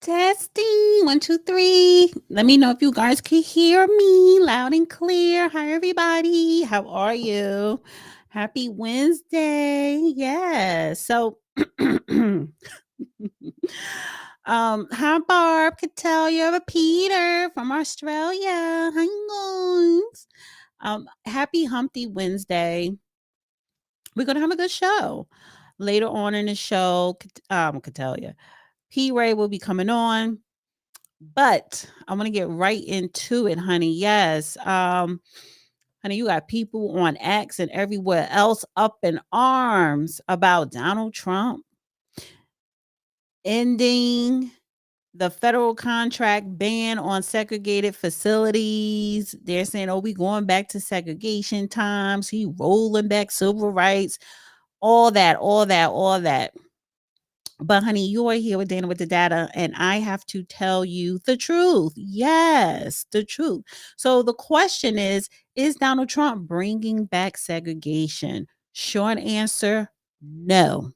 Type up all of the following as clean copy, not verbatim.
Testing. One, two, three. Let me know if you guys can hear me loud and clear. Hi, everybody. How are you? Happy Wednesday. Yes. So, hi, Barb, Catellia, Peter from Australia. Hi, guys. Happy Humpty Wednesday. We're going to have a good show. Later on in the show, Catellia, P. Ray will be coming on. But I want to get right into it, honey. Yes. Honey, you got people on X and everywhere else up in arms about Donald Trump ending the federal contract ban on segregated facilities. They're saying, oh, we going back to segregation times. He rolling back civil rights, all that, all that, all that. But honey, you are here with Dana with the data, and I have to tell you the truth. Yes, the truth. So the question is Donald Trump bringing back segregation? Short answer, no.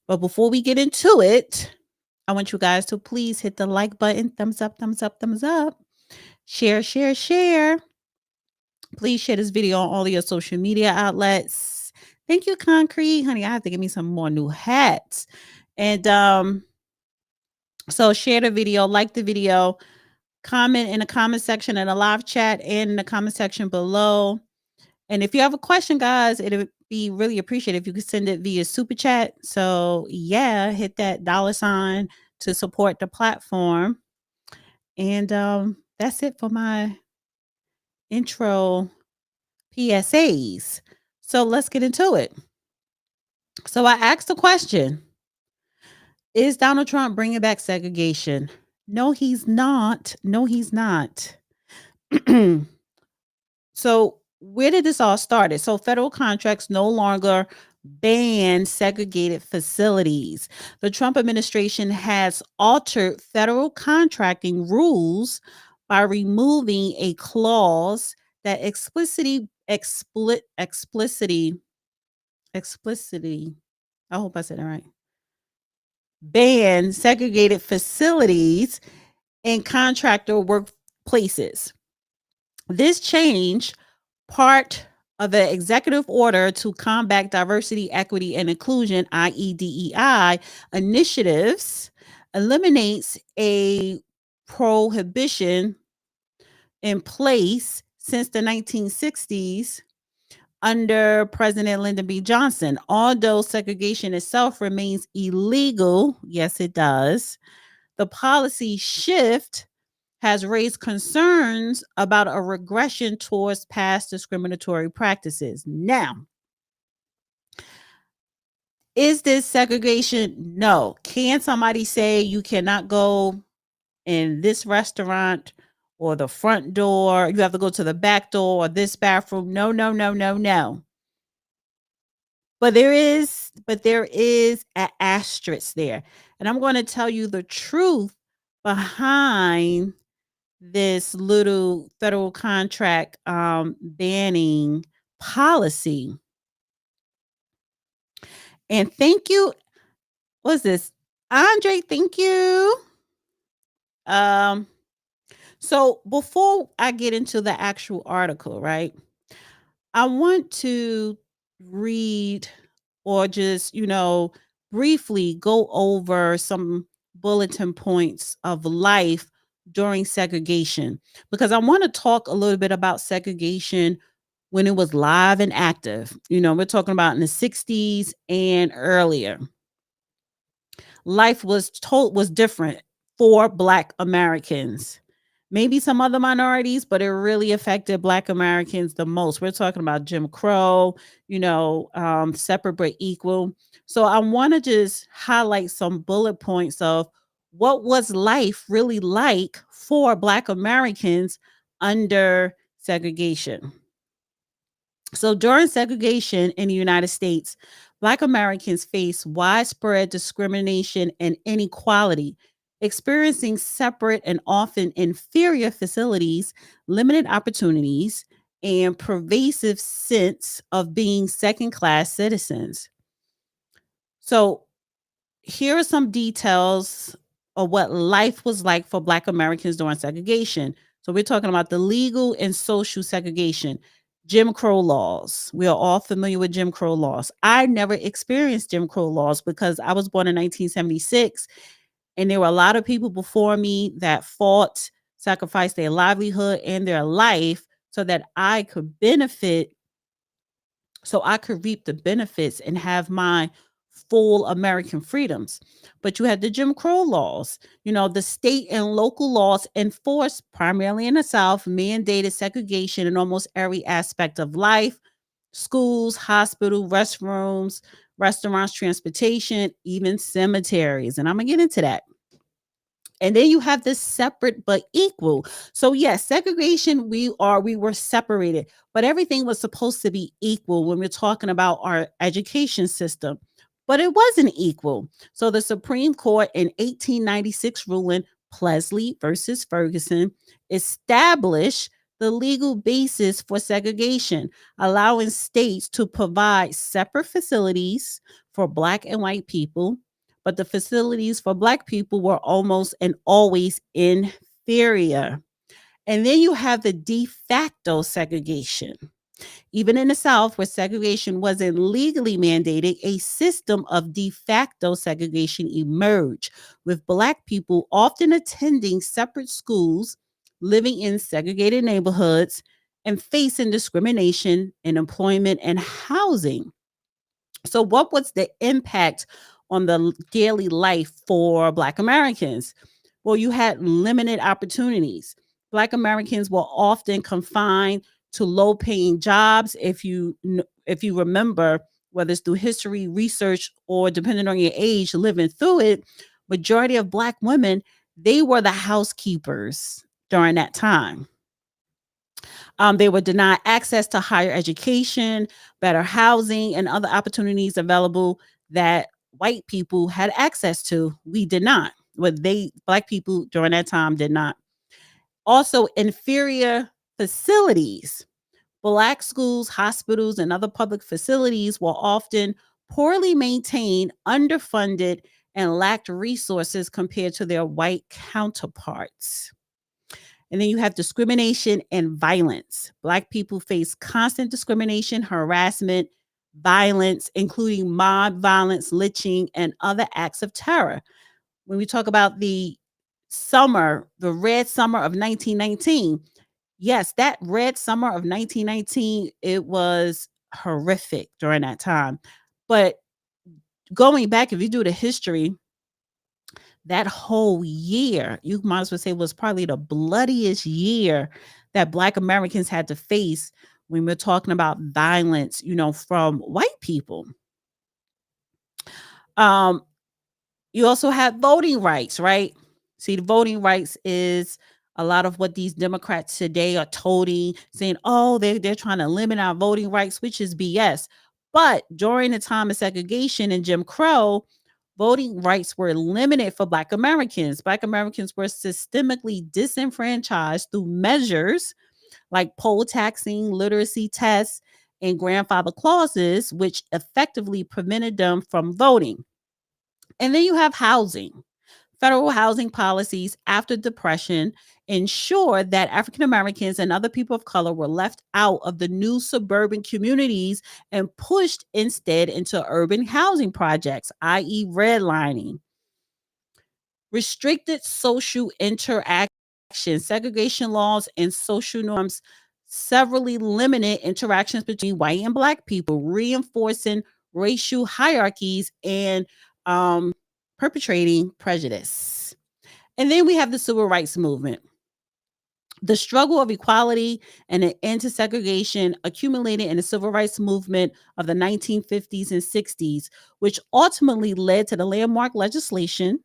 But before we get into it, I want you guys to please hit the like button, thumbs up, thumbs up, thumbs up. Share, share, share. Please share this video on all your social media outlets. Thank you, Concrete. Honey, I have to get me some more new hats. And so share the video, like the video, comment in the comment section in the live chat and in the comment section below. And if you have a question, guys, it would be really appreciated if you could send it via super chat. So yeah, hit that $ to support the platform. And that's it for my intro PSAs. So let's get into it. So I asked the question, is Donald Trump bringing back segregation? No, he's not. No, he's not. So where did this all start? So federal contracts no longer ban segregated facilities. The Trump administration has altered federal contracting rules by removing a clause that explicitly, I hope I said it right, ban segregated facilities in contractor workplaces. This change, part of an executive order to combat diversity, equity, and inclusion, i.e., DEI, initiatives, eliminates a prohibition in place since the 1960s under President Lyndon B. Johnson. Although segregation itself remains illegal, yes, it does, the policy shift has raised concerns about a regression towards past discriminatory practices. Now, is this segregation? No. Can somebody say you cannot go in this restaurant or the front door? You have to go to the back door or this bathroom? No, no, no, no, no. But there is an asterisk there. And I'm going to tell you the truth behind this little federal contract banning policy. And thank you. What's this? Andre, thank you. So before I get into the actual article, right? I want to read or just, briefly go over some bulletin points of life during segregation because I want to talk a little bit about segregation when it was live and active. We're talking about in the 60s and earlier. Life was different for Black Americans. Maybe some other minorities, but it really affected Black Americans the most. We're talking about Jim Crow, separate but equal. So I want to just highlight some bullet points of what was life really like for Black Americans under segregation. So during segregation in the United States, Black Americans faced widespread discrimination and inequality, experiencing separate and often inferior facilities, limited opportunities, and pervasive sense of being second-class citizens. So here are some details or what life was like for Black Americans during segregation. So we're talking about the legal and social segregation. Jim Crow laws. We are all familiar with Jim Crow laws. I never experienced Jim Crow laws because I was born in 1976, and there were a lot of people before me that fought, sacrificed their livelihood and their life so that I could benefit, so I could reap the benefits and have my full American freedoms. But you had the Jim Crow laws, the state and local laws enforced primarily in the South, mandated segregation in almost every aspect of life: schools, hospital, restrooms, restaurants, transportation, even cemeteries. And I'm going to get into that. And then you have this separate but equal. So yes, segregation, we were separated, but everything was supposed to be equal when we're talking about our education system. But it wasn't equal. So the Supreme Court in 1896 ruling Plesley versus Ferguson established the legal basis for segregation, allowing states to provide separate facilities for Black and white people, but the facilities for Black people were almost and always inferior. And then you have the de facto segregation. Even in the South, where segregation wasn't legally mandated, a system of de facto segregation emerged, with Black people often attending separate schools, living in segregated neighborhoods, and facing discrimination in employment and housing. So, what was the impact on the daily life for Black Americans? Well, you had limited opportunities. Black Americans were often confined to low-paying jobs. If you remember, whether it's through history, research, or depending on your age, living through it, majority of Black women, they were the housekeepers during that time. They were denied access to higher education, better housing, and other opportunities available that white people had access to. We did not. Black people during that time did not. Also, inferior facilities. Black schools, hospitals, and other public facilities were often poorly maintained, underfunded, and lacked resources compared to their white counterparts. And then you have discrimination and violence. Black people face constant discrimination, harassment, violence, including mob violence, lynching, and other acts of terror. When we talk about the red summer of 1919, yes, that red summer of 1919, it was horrific during that time. But going back, if you do the history, that whole year, you might as well say, was probably the bloodiest year that Black Americans had to face when we're talking about violence, from white people. Um, you also have voting rights, right? See, the voting rights is a lot of what these Democrats today are toting, saying, oh, they're trying to limit our voting rights, which is BS. But during the time of segregation and Jim Crow, voting rights were limited for Black Americans. Black Americans were systemically disenfranchised through measures like poll taxing, literacy tests, and grandfather clauses, which effectively prevented them from voting. And then you have housing. Federal housing policies after Depression ensured that African Americans and other people of color were left out of the new suburban communities and pushed instead into urban housing projects, i.e., redlining. Restricted social interaction, segregation laws, and social norms severely limited interactions between white and Black people, reinforcing racial hierarchies and perpetrating prejudice. And then we have the civil rights movement. The struggle of equality and an end to segregation accumulated in the civil rights movement of the 1950s and 60s, which ultimately led to the landmark legislation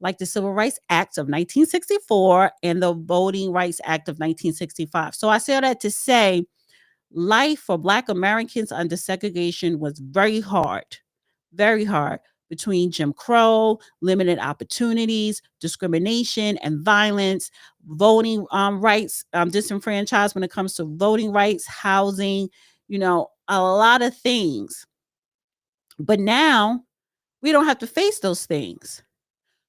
like the Civil Rights Act of 1964 and the Voting Rights Act of 1965. So I say all that to say life for Black Americans under segregation was very hard, between Jim Crow, limited opportunities, discrimination, and violence, voting rights, disenfranchised when it comes to voting rights, housing, a lot of things. But now we don't have to face those things.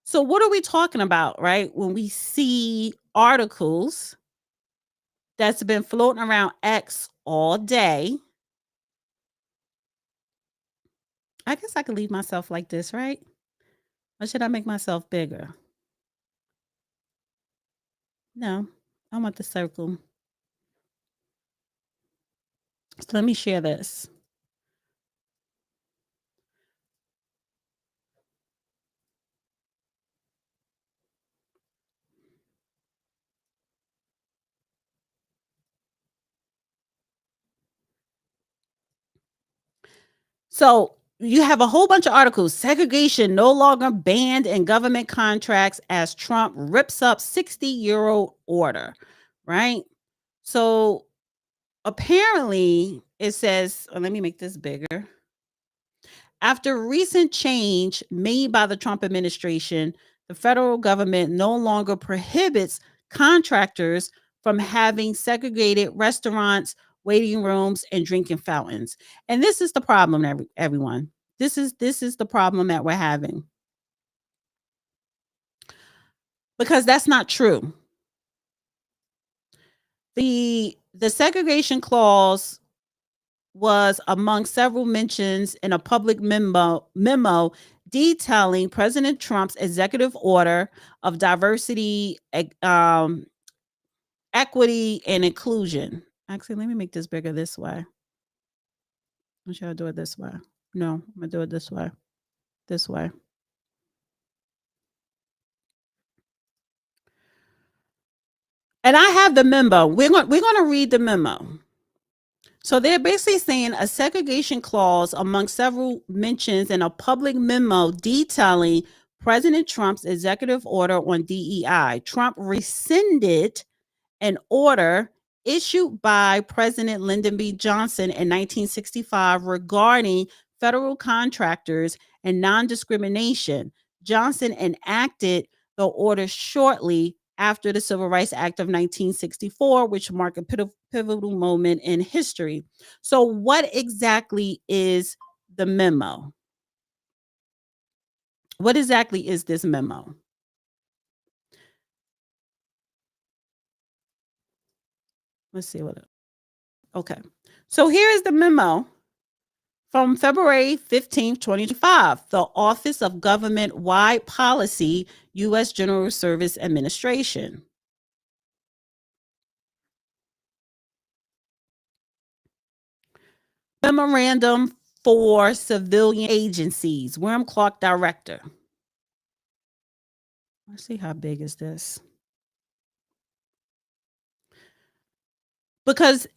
So what are we talking about, right? When we see articles that's been floating around X all day, I guess I could leave myself like this, right? Or should I make myself bigger? No, I want the circle. So let me share this. So you have a whole bunch of articles. Segregation no longer banned in government contracts as Trump rips up 60-year-old order, right? So apparently it says, let me make this bigger. After recent change made by the Trump administration, the federal government no longer prohibits contractors from having segregated restaurants, waiting rooms, and drinking fountains. And this is the problem, everyone. This is the problem that we're having because that's not true. The segregation clause was among several mentions in a public memo detailing President Trump's executive order of diversity, equity, and inclusion. Actually, let me make this bigger this way. Or should I do it this way? No, I'm gonna do it this way. This way. And I have the memo. We're gonna read the memo. So they're basically saying a segregation clause among several mentions in a public memo detailing President Trump's executive order on DEI. Trump rescinded an order issued by President Lyndon B. Johnson in 1965 regarding federal contractors and non discrimination. Johnson enacted the order shortly after the Civil Rights Act of 1964, which marked a pivotal moment in history. So, what exactly is the memo? What exactly is this memo? Let's see what. Okay. So, here is the memo from February 15th, 2025, the Office of Government Wide Policy, U.S. General Service Administration. Memorandum for Civilian Agencies, Worm Clark Director. Let's see how big is this. Because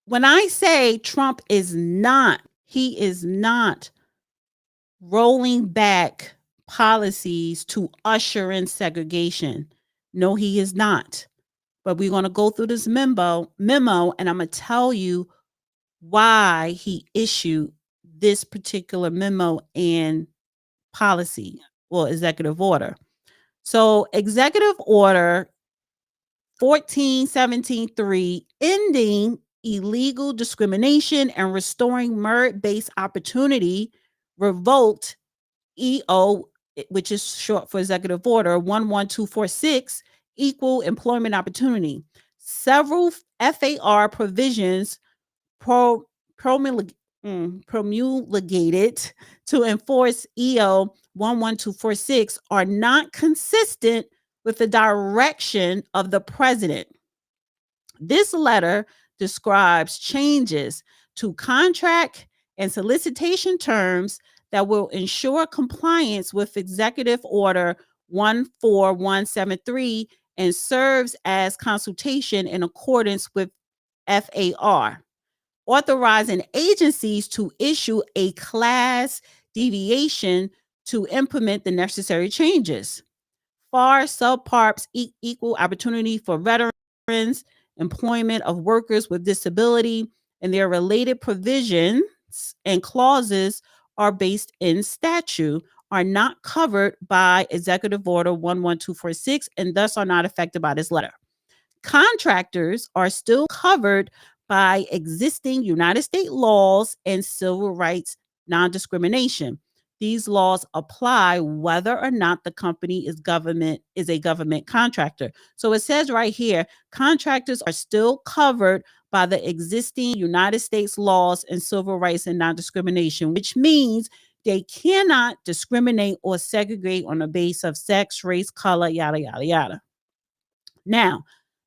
when I say Trump he is not rolling back policies to usher in segregation. No, he is not. But we're going to go through this memo, and I'm going to tell you why he issued this particular memo and policy or executive order. So, executive order 1417.3, ending illegal discrimination and restoring merit-based opportunity, revoked EO, which is short for executive order 11246, equal employment opportunity. Several FAR provisions pro, promulg- promulgated to enforce EO 11246 are not consistent with the direction of the president. This letter describes changes to contract and solicitation terms that will ensure compliance with Executive Order 14173 and serves as consultation in accordance with FAR, authorizing agencies to issue a class deviation to implement the necessary changes. FAR subparts equal opportunity for veterans, employment of workers with disability, and their related provisions and clauses are based in statute, are not covered by Executive Order 11246, and thus are not affected by this letter. Contractors are still covered by existing United States laws and civil rights non discrimination. These laws apply whether or not the company is a government contractor. So it says right here, contractors are still covered by the existing United States laws and civil rights and non-discrimination, which means they cannot discriminate or segregate on the basis of sex, race, color, yada yada yada. Now,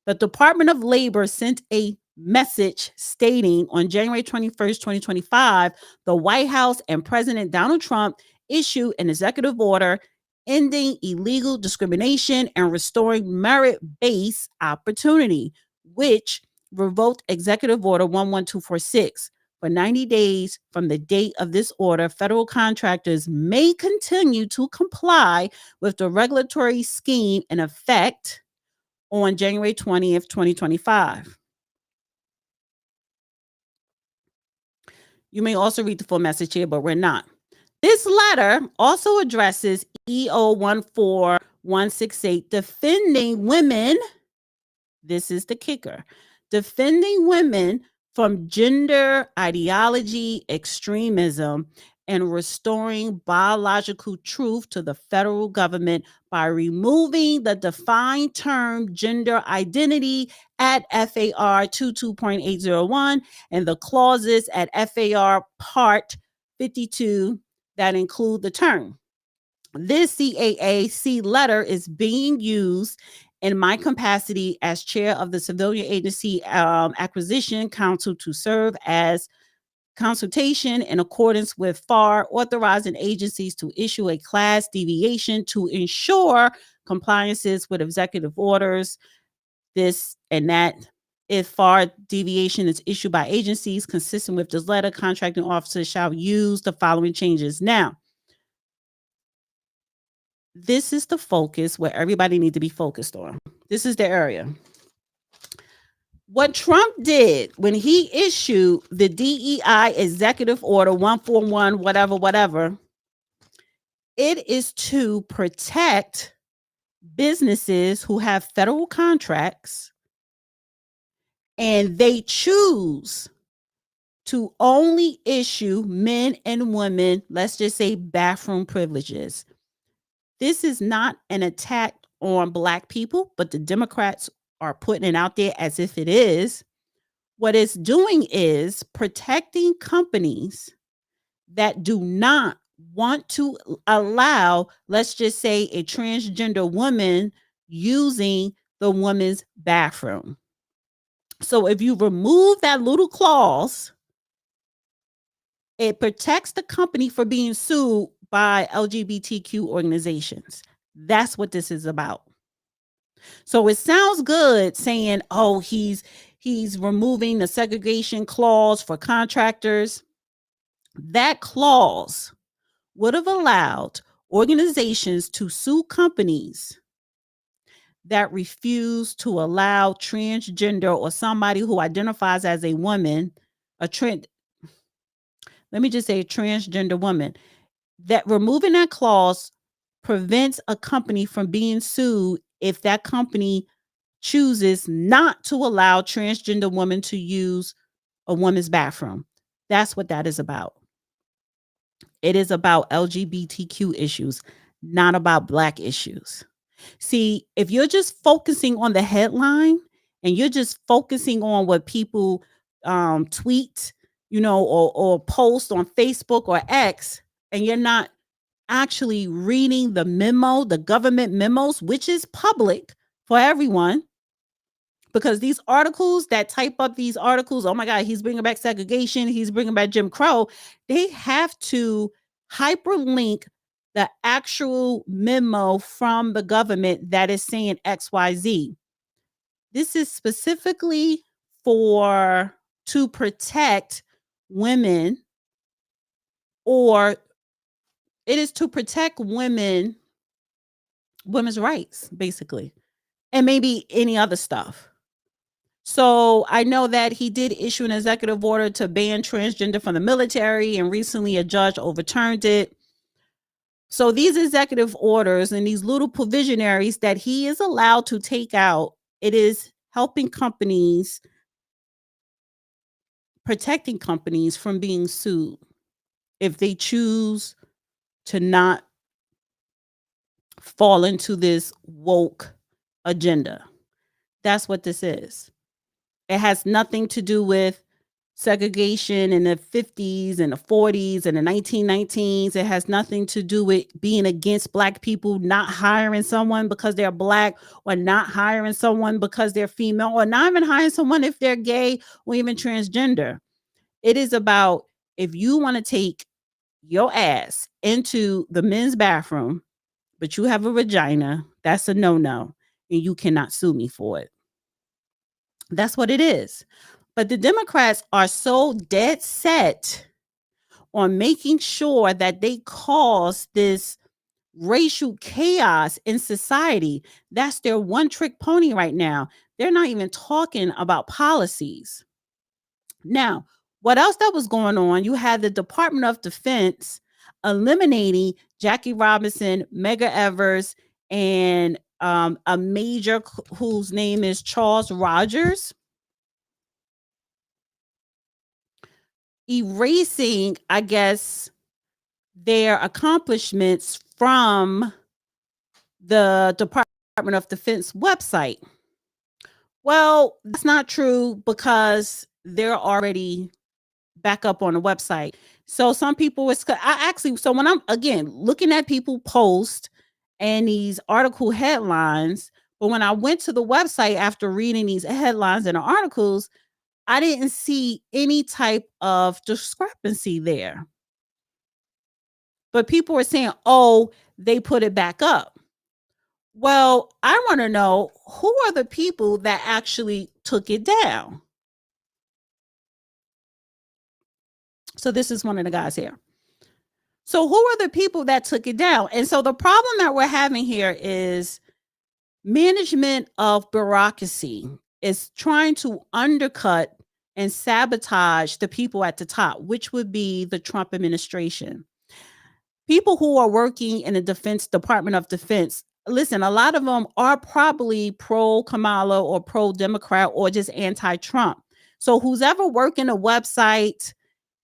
the Department of Labor sent a message stating on January 21st, 2025, the White House and President Donald Trump issued an executive order ending illegal discrimination and restoring merit based opportunity, which revoked Executive Order 11246. For 90 days from the date of this order, federal contractors may continue to comply with the regulatory scheme in effect on January 20th, 2025. You may also read the full message here, but we're not. This letter also addresses EO 14168, defending women. This is the kicker, defending women from gender ideology extremism and restoring biological truth to the federal government by removing the defined term gender identity at FAR 22.801 and the clauses at FAR Part 52 that include the term. This CAAC letter is being used in my capacity as chair of the Civilian Agency Acquisition Council to serve as consultation in accordance with FAR, authorizing agencies to issue a class deviation to ensure compliances with executive orders, this and that. If FAR deviation is issued by agencies consistent with this letter, contracting officers shall use the following changes. Now, this is the focus where everybody needs to be focused on. This is the area. What Trump did when he issued the DEI Executive Order 141, whatever, whatever, it is to protect businesses who have federal contracts and they choose to only issue men and women, let's just say, bathroom privileges. This is not an attack on Black people, but the Democrats are putting it out there as if it is. What it's doing is protecting companies that do not want to allow, let's just say, a transgender woman using the woman's bathroom. So if you remove that little clause, it protects the company for being sued by LGBTQ organizations. That's what this is about. So it sounds good saying, oh, he's removing the segregation clause for contractors. That clause would have allowed organizations to sue companies that refuse to allow transgender or somebody who identifies as a woman, let me just say a transgender woman, that removing that clause prevents a company from being sued if that company chooses not to allow transgender women to use a woman's bathroom. That's what that is about. It is about LGBTQ issues, not about Black issues. See, if you're just focusing on the headline and you're just focusing on what people tweet, or post on Facebook or X, and you're not actually reading the memo, the government memos, which is public for everyone, because these articles that type up these articles, oh my God, he's bringing back segregation, he's bringing back Jim Crow, they have to hyperlink the actual memo from the government that is saying XYZ. This is specifically to protect women, or it is to protect women's rights, basically, and maybe any other stuff. So I know that he did issue an executive order to ban transgender from the military, and recently a judge overturned it. So these executive orders and these little provisionaries that he is allowed to take out, it is helping companies, protecting companies from being sued if they choose to not fall into this woke agenda. That's what this is. It has nothing to do with segregation in the 50s and the 40s and the 1919s. It has nothing to do with being against black people, not hiring someone because they're black, or not hiring someone because they're female, or not even hiring someone if they're gay or even transgender. It is about, if you want to take your ass into the men's bathroom, but you have a vagina, that's a no-no, and you cannot sue me for it. That's what it is. But the Democrats are so dead set on making sure that they cause this racial chaos in society. That's their one trick pony right now. They're not even talking about policies. Now, what else that was going on? You had the Department of Defense eliminating Jackie Robinson, Medgar Evers, and a major whose name is Charles Rogers, erasing, I guess, their accomplishments from the Department of Defense website. Well, that's not true because they're already back up on the website. So some people was I actually, so when I'm again looking at people post and these article headlines, but when I went to the website after reading these headlines and the articles, I didn't see any type of discrepancy there. But people were saying, "Oh, they put it back up." Well, I want to know, who are the people that actually took it down? So this is one of the guys here. So who are the people that took it down? And so the problem that we're having here is management of bureaucracy is trying to undercut and sabotage the people at the top, which would be the Trump administration. People who are working in the Defense Department of Defense, listen, a lot of them are probably pro Kamala or pro Democrat or just anti Trump. So who's ever working a website,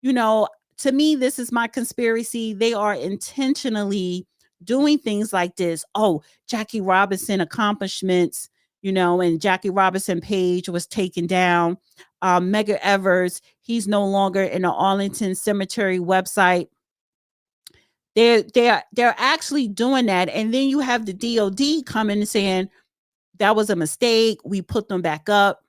you know, to me, this is my conspiracy. They are intentionally doing things like this. Oh, Jackie Robinson accomplishments, and Jackie Robinson page was taken down. Medgar Evers, he's no longer in the Arlington Cemetery website. They're actually doing that, and then you have the DOD coming and saying that was a mistake. We put them back up.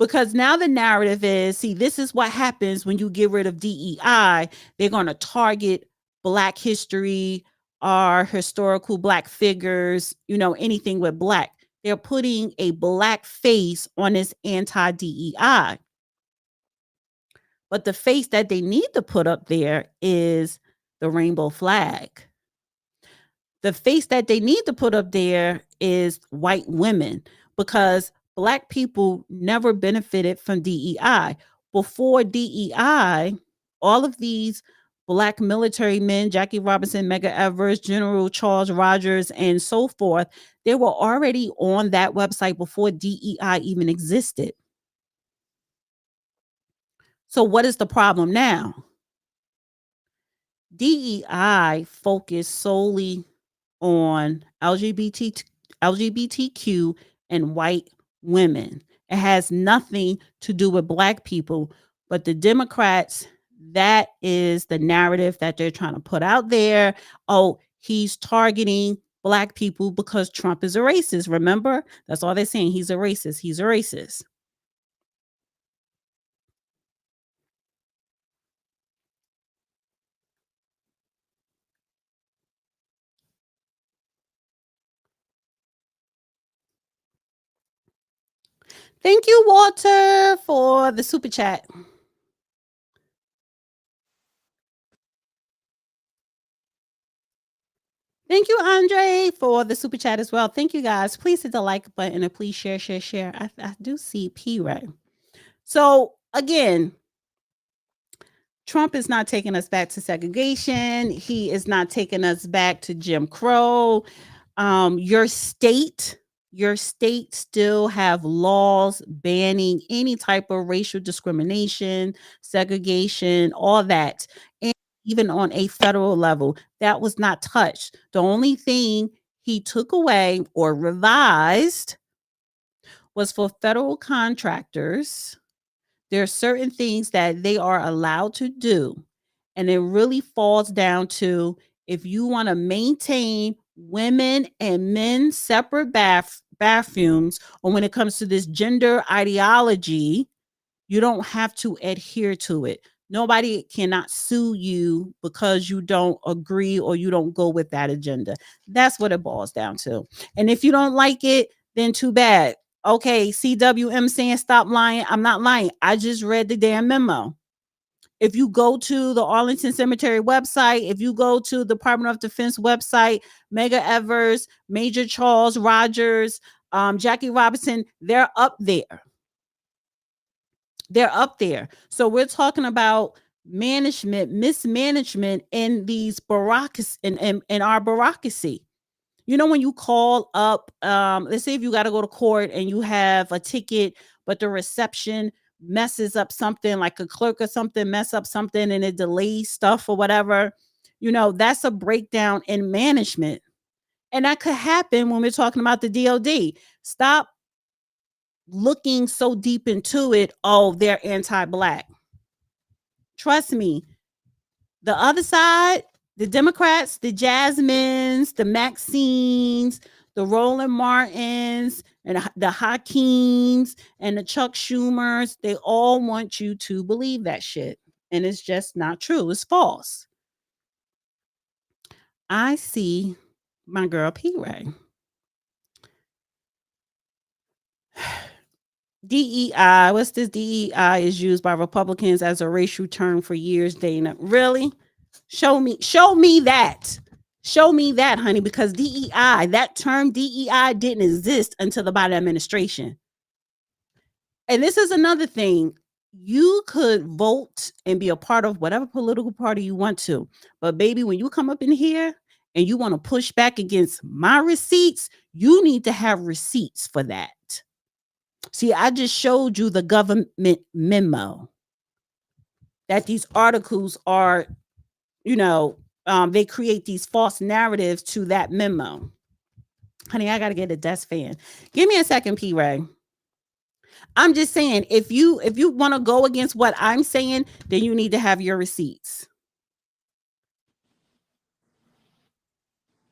Because now the narrative is, see, this is what happens when you get rid of DEI. They're going to target Black history, our historical Black figures, anything with Black. They're putting a Black face on this anti-DEI. But the face that they need to put up there is the rainbow flag. The face that they need to put up there is white women, because Black people never benefited from DEI. Before DEI, all of these Black military men, Jackie Robinson, Medgar Evers, General Charles Rogers, and so forth, they were already on that website before DEI even existed. So what is the problem now? DEI focused solely on LGBTQ and white women. It has nothing to do with Black people, but the Democrats, that is the narrative that they're trying to put out there. Oh, he's targeting Black people because Trump is a racist. Remember? That's all they're saying. He's a racist. He's a racist. Thank you, Walter, for the super chat. Thank you, Andre, for the super chat as well. Thank you, guys. Please hit the like button and please share, share, share. I do see P right. So again, Trump is not taking us back to segregation. He is not taking us back to Jim Crow. Your state still have laws banning any type of racial discrimination, segregation, all that. And even on a federal level. That was not touched. The only thing he took away or revised was for federal contractors. There are certain things that they are allowed to do. And it really falls down to if you want to maintain women and men separate bathrooms, or when it comes to this gender ideology, you don't have to adhere to it. Nobody cannot sue you because you don't agree or you don't go with that agenda. That's what it boils down to. And if you don't like it, then too bad. Okay, CWM saying stop lying. I'm not lying. I just read the damn memo. If you go to the Arlington Cemetery website, if you go to the Department of Defense website, Mega Evers, Major Charles Rogers, Jackie Robinson, they're up there. They're up there. So we're talking about management, mismanagement in these bureaucracy in our bureaucracy. You know, when you call up, let's say if you got to go to court and you have a ticket, but the reception messes up something, like a clerk or something mess up something and it delays stuff or whatever, that's a breakdown in management. And that could happen when we're talking about the DOD. Stop looking so deep into it. Oh, they're anti-black. Trust me, the other side, the Democrats, the Jasmines, the Maxines, the Roland Martins, and the Hakeems, and the Chuck Schumers, they all want you to believe that shit. And it's just not true. It's false. I see my girl P. Ray. DEI, what's this? DEI is used by Republicans as a racial term for years, Dana. Really? Show me that. Show me that, honey, because DEI, that term DEI didn't exist until the Biden administration. And this is another thing. You could vote and be a part of whatever political party you want to. But baby, when you come up in here and you want to push back against my receipts, you need to have receipts for that. See, I just showed you the government memo that these articles are, they create these false narratives to that memo. Honey, I got to get a desk fan. Give me a second, P. Ray. I'm just saying, if you want to go against what I'm saying, then you need to have your receipts.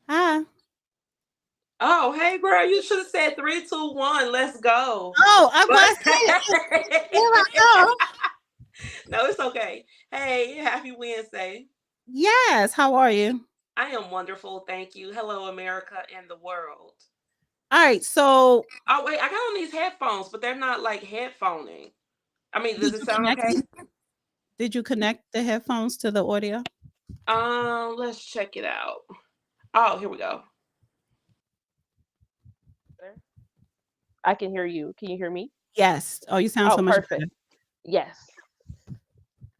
Hi. Oh, hey, girl, you should have said 3, 2, 1. Let's go. Oh, I'm But about to say, here I go. no, it's okay. Hey, happy Wednesday. Yes. How are you? I am wonderful. Thank you. Hello, America and the world. All right. So, Oh, wait, I got on these headphones, but they're not like headphoning. I mean, does did it you sound connect? okay? Did you connect the headphones to the audio? Let's check it out. Oh, here we go. I can hear you. Can you hear me? Yes. Oh, you sound Oh, so much perfect. better. Yes.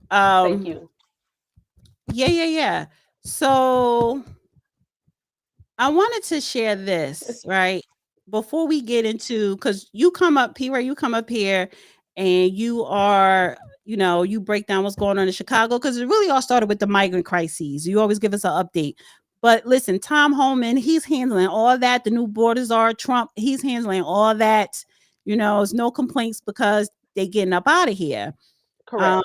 Thank Um. you. Yeah. So I wanted to share this, right? Before we get into, because you come up here, you come up here and you are, you break down what's going on in Chicago, because it really all started with the migrant crises. You always give us an update. But listen, Tom Homan, he's handling all that. The new borders are Trump, he's handling all that. There's no complaints because they getting up out of here. Um, Correct.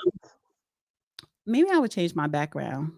maybe I would change my background.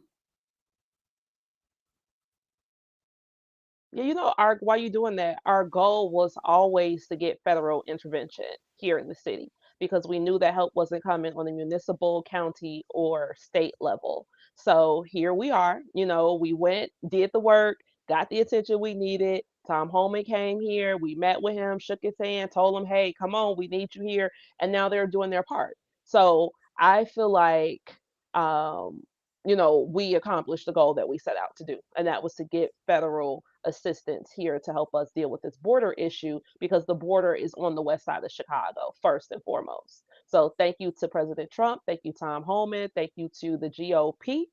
Yeah, our while you doing that, our goal was always to get federal intervention here in the city because we knew that help wasn't coming on the municipal, county, or state level. So here we are. We went, did the work, got the attention we needed. Tom Holman came here. We met with him, shook his hand, told him, "Hey, come on, we need you here." And now they're doing their part. So I feel like um, we accomplished the goal that we set out to do, and that was to get federal assistance here to help us deal with this border issue because the border is on the west side of Chicago, first and foremost. So thank you to President Trump. Thank you, Tom Homan. Thank you to the GOP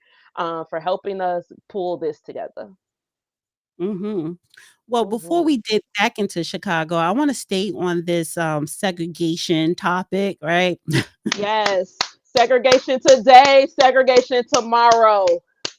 for helping us pull this together. Mm-hmm. Well, before Hmm. we dip back into Chicago, I want to stay on this segregation topic, right? Yes. Segregation today, segregation tomorrow.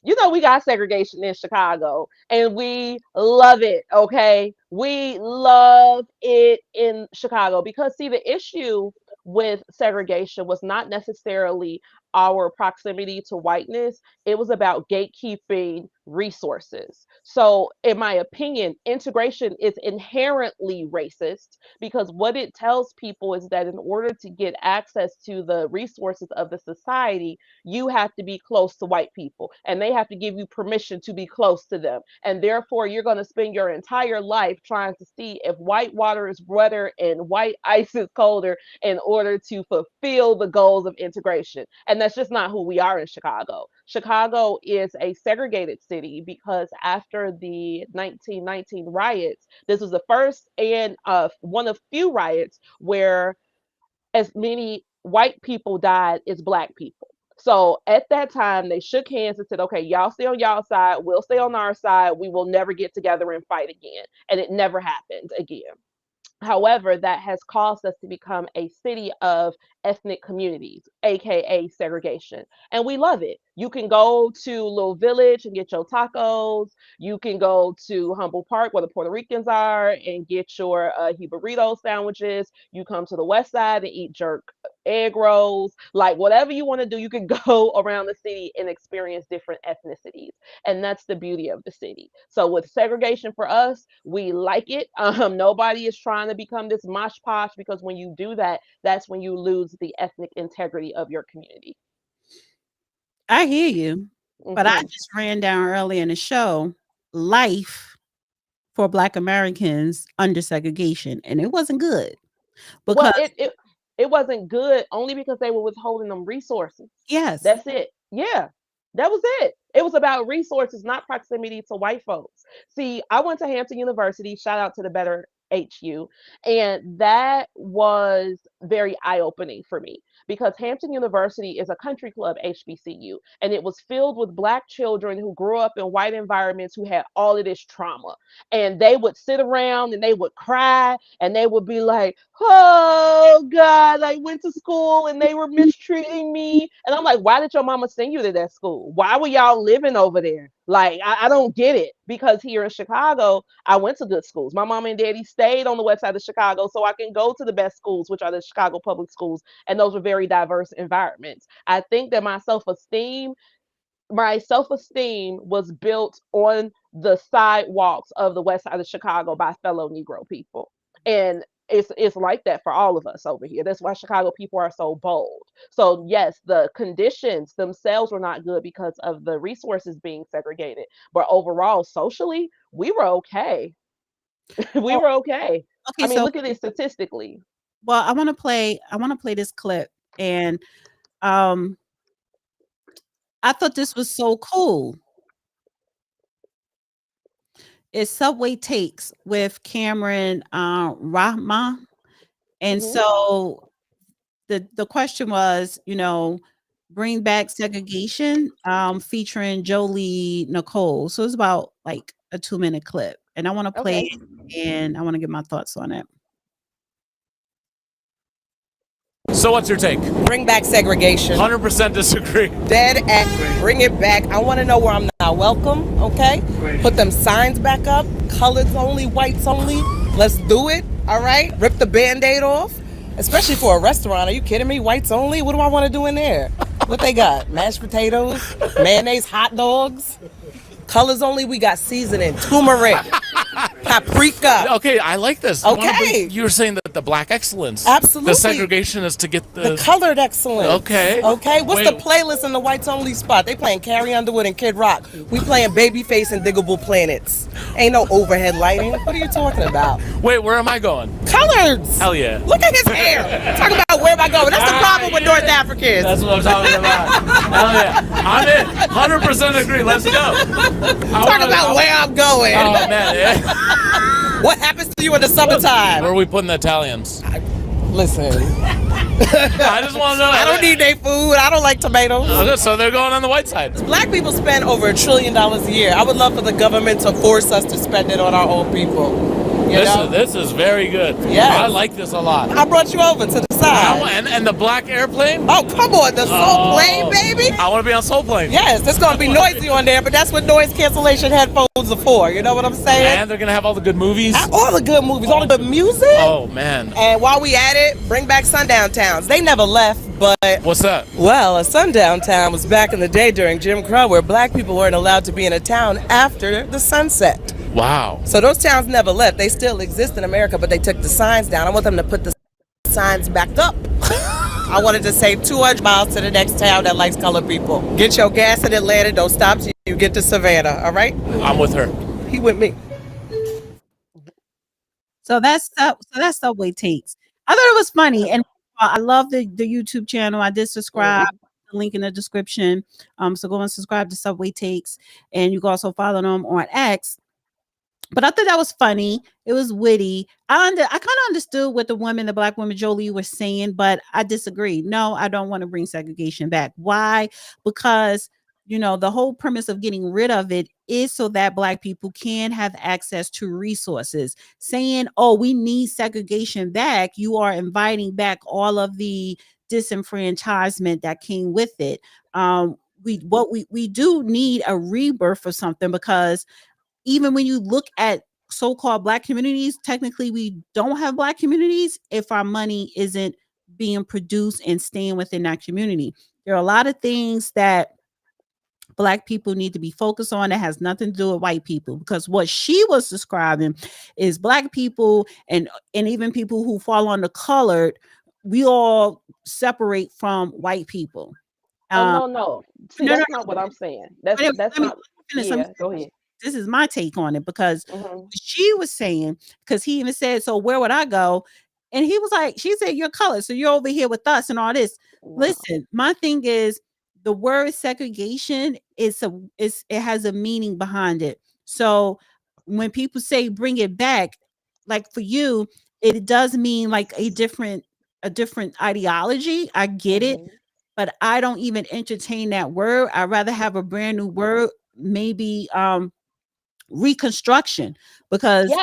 You know, we got segregation in Chicago and we love it. Okay. We love it in Chicago because, see, the issue with segregation was not necessarily our proximity to whiteness, it was about gatekeeping resources. So, in my opinion, integration is inherently racist because what it tells people is that in order to get access to the resources of the society, you have to be close to white people and they have to give you permission to be close to them. And therefore, you're going to spend your entire life trying to see if white water is wetter and white ice is colder in order to fulfill the goals of integration. And that's just not who we are in Chicago. Chicago is a segregated city because after the 1919 riots, this was the first and one of few riots where as many white people died as black people. So at that time, they shook hands and said, okay, y'all stay on y'all side, we'll stay on our side, we will never get together and fight again. And it never happened again. However, that has caused us to become a city of ethnic communities, aka segregation. And we love it. You can go to Little Village and get your tacos. You can go to Humboldt Park where the Puerto Ricans are and get your burrito sandwiches. You come to the West Side and eat jerk egg rolls. Like whatever you want to do, you can go around the city and experience different ethnicities. And that's the beauty of the city. So with segregation for us, we like it. Nobody is trying to become this mosh posh because when you do that, that's when you lose the ethnic integrity of your community. I hear you, but I Mhm. just ran down early in the show life for Black Americans under segregation, and it wasn't good Well, because it wasn't good only because they were withholding them resources. yes, That's it. Yeah, that was it. It was about resources, not proximity to white folks. See, I went to Hampton University. Shout out to the Better HU, and that was very eye opening for me because Hampton University is a country club HBCU, and it was filled with Black children who grew up in white environments who had all of this trauma, and they would sit around and they would cry and they would be like, oh God, I went to school and they were mistreating me. And I'm like, why did your mama send you to that school? Why were y'all living over there? Like, I don't get it. Because here in Chicago, I went to good schools. My mom and daddy stayed on the west side of Chicago so I can go to the best schools, which are the Chicago public schools. And those were very diverse environments. I think that my self-esteem was built on the sidewalks of the west side of Chicago by fellow Negro people. And it's like that for all of us over here. That's why Chicago people are so bold. So yes, the conditions themselves were not good because of the resources being segregated. But overall, socially, we were okay. We well, were okay. okay, I mean, so look at it statistically. well, I want to play this clip, and um, I thought this was so cool. It's Subway Takes with Cameron Rahma, and Hmm. so the question was, bring back segregation, featuring Jolie Nicole. So it's about like a 2-minute clip, and I want to play Okay. it, and I want to get my thoughts on it. So what's your take? Bring back segregation. 100% disagree. Dead and bring it back. I want to know where I'm not welcome, okay? Put them signs back up. Colors only, whites only. Let's do it, all right? Rip the Band-Aid off. Especially for a restaurant. Are you kidding me? Whites only? What do I want to do in there? What they got? Mashed potatoes? Mayonnaise? Hot dogs? Colors only? We got seasoning. Turmeric. Paprika. Okay, I like this. Okay. You were saying that the black excellence. Absolutely. The segregation is to get The colored excellence. Okay. Okay. What's Wait. the playlist in the whites only spot? They playing Carrie Underwood and Kid Rock. We playing Babyface and Diggable Planets. Ain't no overhead lighting. What are you talking about? Wait, where am I going? Colors. Hell yeah. Look at his hair. Talk about where am I going? That's the problem with North Africans. That's what I'm talking about. Hell yeah. I'm in. 100% agree. Let's go. Talk about where I'm going. Oh, man. Yeah. What happens to you in the summertime? Where are we putting the Italians? Listen, I just want to know. I don't need their food. I don't like tomatoes. Okay, so they're going on the white side. Black people spend over $1 trillion a year. I would love for the government to force us to spend it on our own people. This is very good. Yes. I like this a lot. I brought you over to the side. And the black airplane? Oh, come on, the Soul Plane, baby. I want to be on Soul Plane. Yes, it's going to be noisy on there, but that's what noise cancellation headphones are for. You know what I'm saying? And they're going to have all the good movies? All the good movies, all the good music. Oh, man. And while we at it, bring back sundown towns. They never left, but... What's that? Well, a sundown town was back in the day during Jim Crow where black people weren't allowed to be in a town after the sunset. Wow. So those towns never left. They still exist in America, but they took the signs down. I want them to put the signs back up. I wanted to save 200 miles to the next town that likes colored people. Get your gas in Atlanta. Don't stop till you get to Savannah. All right? I'm with her. He with me. So that's Subway Takes. I thought it was funny, and I love the YouTube channel. I did subscribe. The link in the description. So go and subscribe to Subway Takes, and you can also follow them on X. But I thought that was funny. It was witty. I kind of understood what the black woman Jolie was saying, but I disagree. No, I don't want to bring segregation back. Why? Because the whole premise of getting rid of it is so that black people can have access to resources. Saying, "Oh, we need segregation back," you are inviting back all of the disenfranchisement that came with it. We do need a rebirth for something, because even when you look at so-called black communities, technically we don't have black communities if our money isn't being produced and staying within that community. There are a lot of things that black people need to be focused on that has nothing to do with white people, because what she was describing is black people and even people who fall on the colored, we all separate from white people. No. See, that's not what I'm saying. That's not. Yeah, go ahead. This is my take on it, because she was saying, because he even said, "So where would I go?" And he was like, she said, "You're colored, so you're over here with us and all this." Wow. Listen, my thing is, the word segregation it has a meaning behind it. So when people say bring it back, like for you, it does mean like a different ideology. I get it, but I don't even entertain that word. I'd rather have a brand new word, maybe reconstruction, because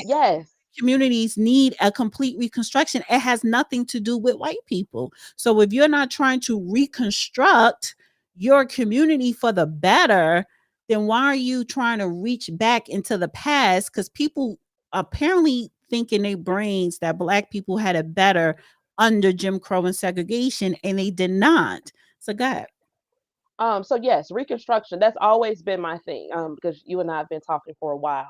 yes communities need a complete reconstruction. It has nothing to do with white people. So if you're not trying to reconstruct your community for the better, then why are you trying to reach back into the past? Because people apparently think in their brains that black people had it better under Jim Crow and segregation, and they did not. So go ahead. So yes, reconstruction, that's always been my thing. Because you and I have been talking for a while.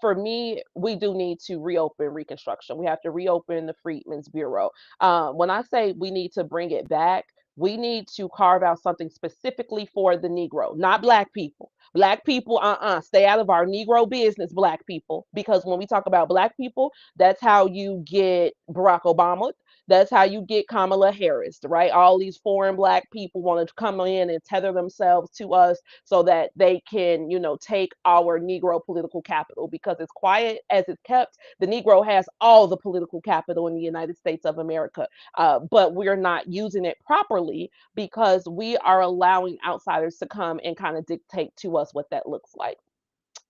For me, we do need to reopen Reconstruction. We have to reopen the Freedmen's Bureau. When I say we need to bring it back, we need to carve out something specifically for the Negro, not black people. Black people, stay out of our Negro business, black people. Because when we talk about black people, that's how you get Barack Obama. That's how you get Kamala Harris, right? All these foreign black people want to come in and tether themselves to us so that they can, take our Negro political capital. Because as quiet as it's kept, the Negro has all the political capital in the United States of America. But we're not using it properly because we are allowing outsiders to come and kind of dictate to us what that looks like.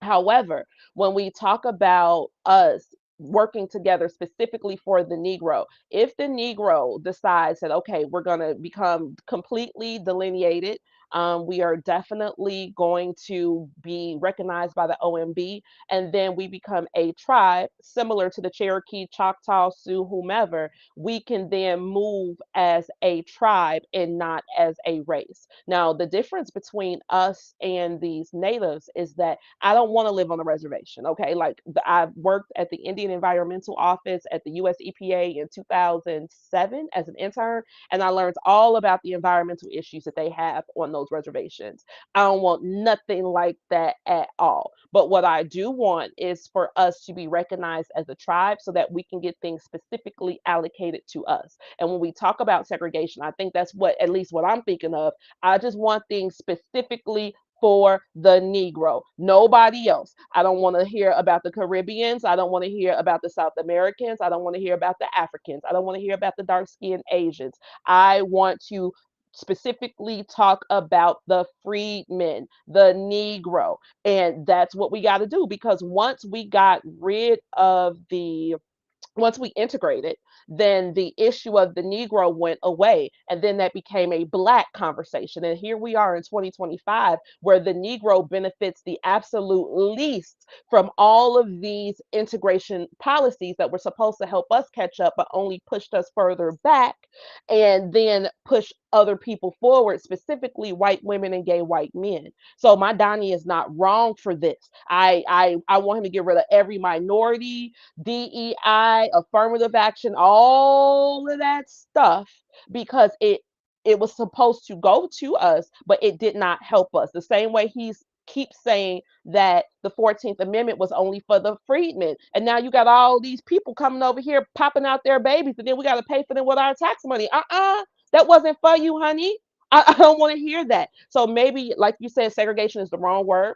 However, when we talk about us working together specifically for the Negro, if the Negro decides that, okay, we're going to become completely delineated, we are definitely going to be recognized by the OMB, and then we become a tribe similar to the Cherokee, Choctaw, Sioux, whomever, we can then move as a tribe and not as a race. Now, the difference between us and these natives is that I don't want to live on a reservation, okay? Like I've worked at the Indian Environmental Office at the US EPA in 2007 as an intern, and I learned all about the environmental issues that they have on those reservations. I don't want nothing like that at all. But what I do want is for us to be recognized as a tribe so that we can get things specifically allocated to us. And when we talk about segregation, I think that's what, at least what I'm thinking of. I just want things specifically for the Negro, nobody else. I don't want to hear about the Caribbeans. I don't want to hear about the South Americans. I don't want to hear about the Africans. I don't want to hear about the dark-skinned Asians. I want to specifically talk about the freedmen, the Negro. And that's what we got to do, because once we integrated, then the issue of the Negro went away. And then that became a Black conversation. And here we are in 2025, where the Negro benefits the absolute least from all of these integration policies that were supposed to help us catch up, but only pushed us further back, and then push other people forward, specifically white women and gay white men. So my Donnie is not wrong for this. I want him to get rid of every minority, DEI, affirmative action, all of that stuff, because it was supposed to go to us, but it did not help us. The same way he's keeps saying that the 14th Amendment was only for the freedmen. And now you got all these people coming over here popping out their babies, and then we got to pay for them with our tax money. That wasn't for you, honey. I don't want to hear that. So maybe, like you said, segregation is the wrong word,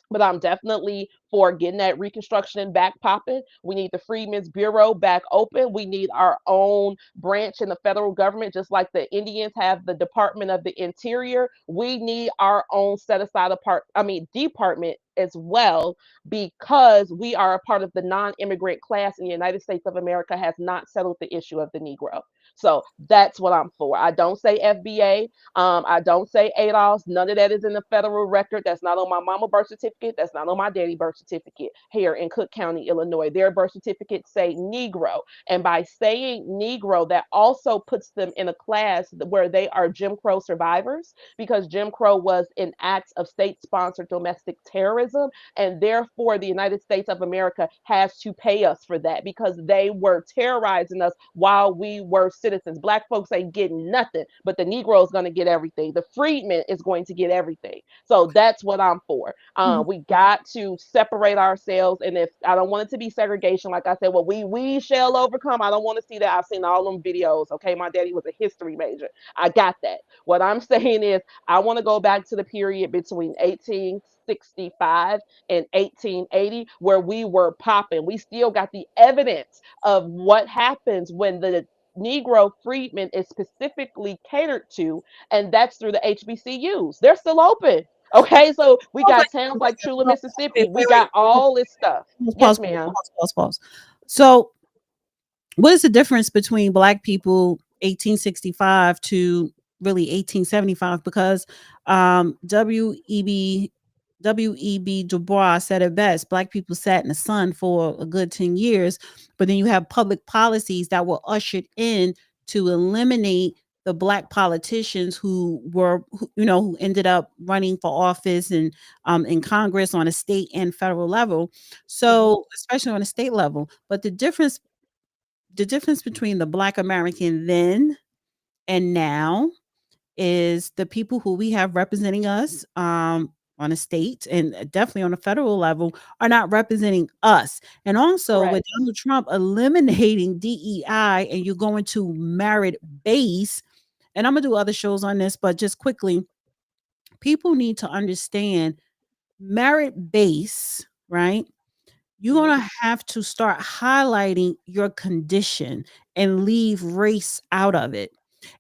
but I'm definitely for getting that Reconstruction back popping. We need the Freedmen's Bureau back open. We need our own branch in the federal government, just like the Indians have the Department of the Interior. We need our own set aside department as well, because we are a part of the non-immigrant class in the United States of America has not settled the issue of the Negro. So that's what I'm for. I don't say FBA. I don't say ADOS. None of that is in the federal record. That's not on my mama birth certificate. That's not on my daddy birth certificate here in Cook County, Illinois. Their birth certificates say Negro. And by saying Negro, that also puts them in a class where they are Jim Crow survivors, because Jim Crow was an act of state-sponsored domestic terrorism. And therefore, the United States of America has to pay us for that, because they were terrorizing us while we were citizens. Black folks ain't getting nothing, but the Negro is going to get everything. The freedman is going to get everything. So that's what I'm for. We got to separate ourselves. And if I don't want it to be segregation, like I said, well, we shall overcome. I don't want to see that. I've seen all them videos. Okay, my daddy was a history major. I got that. What I'm saying is, I want to go back to the period between 1865 and 1880, where we were popping. We still got the evidence of what happens when the Negro freedmen is specifically catered to, and that's through the HBCUs. They're still open. Okay, so we got towns like Chula, Mississippi. We got all this stuff. Yes, ma'am. Pause. So, what is the difference between Black people 1865 to really 1875? Because W.E.B. Du Bois said it best: Black people sat in the sun for a good 10 years, but then you have public policies that were ushered in to eliminate the Black politicians who ended up running for office and in Congress on a state and federal level. So, especially on a state level, but the difference between the Black American then and now is the people who we have representing us on a state and definitely on a federal level are not representing us. And also with Donald Trump eliminating DEI and you're going to merit base, and I'm going to do other shows on this, but just quickly, people need to understand merit base, right? You're going to have to start highlighting your condition and leave race out of it.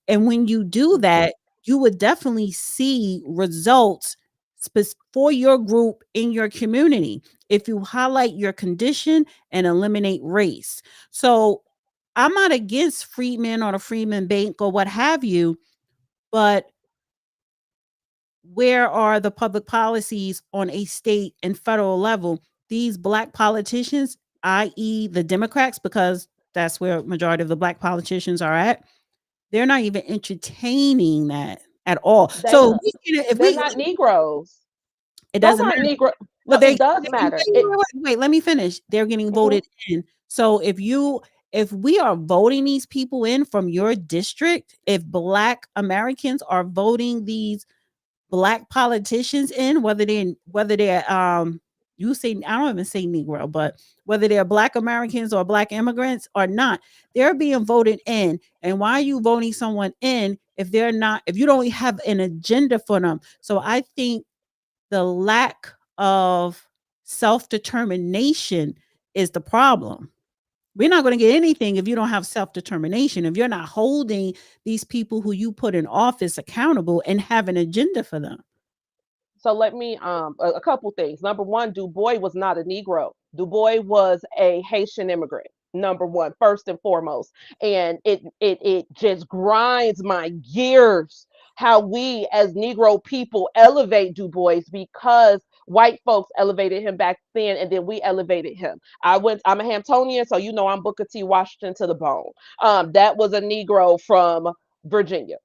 And when you do that, you would definitely see results for your group in your community if you highlight your condition and eliminate race. So I'm not against Freedmen or the Freedmen Bank or what have you, but where are the public policies on a state and federal level? These Black politicians, i.e. the Democrats, because that's where majority of the Black politicians are at, they're not even entertaining that at all. So they're not Negroes. It doesn't matter. Negro. No, it does matter. Wait, let me finish. They're getting voted in. So if we are voting these people in from your district, if Black Americans are voting these Black politicians in, whether they're you say, I don't even say Negro, but whether they're Black Americans or Black immigrants or not, they're being voted in. And why are you voting someone in if you don't have an agenda for them? So I think the lack of self-determination is the problem. We're not going to get anything if you don't have self-determination, if you're not holding these people who you put in office accountable and have an agenda for them. So let me a couple things. Number one, Du Bois was not a Negro. Du Bois was a Haitian immigrant. Number one, first and foremost, and it just grinds my gears how we as Negro people elevate Du Bois because white folks elevated him back then, and then we elevated him. I'm a Hamptonian, so you know I'm Booker T. Washington to the bone. That was a Negro from Virginia.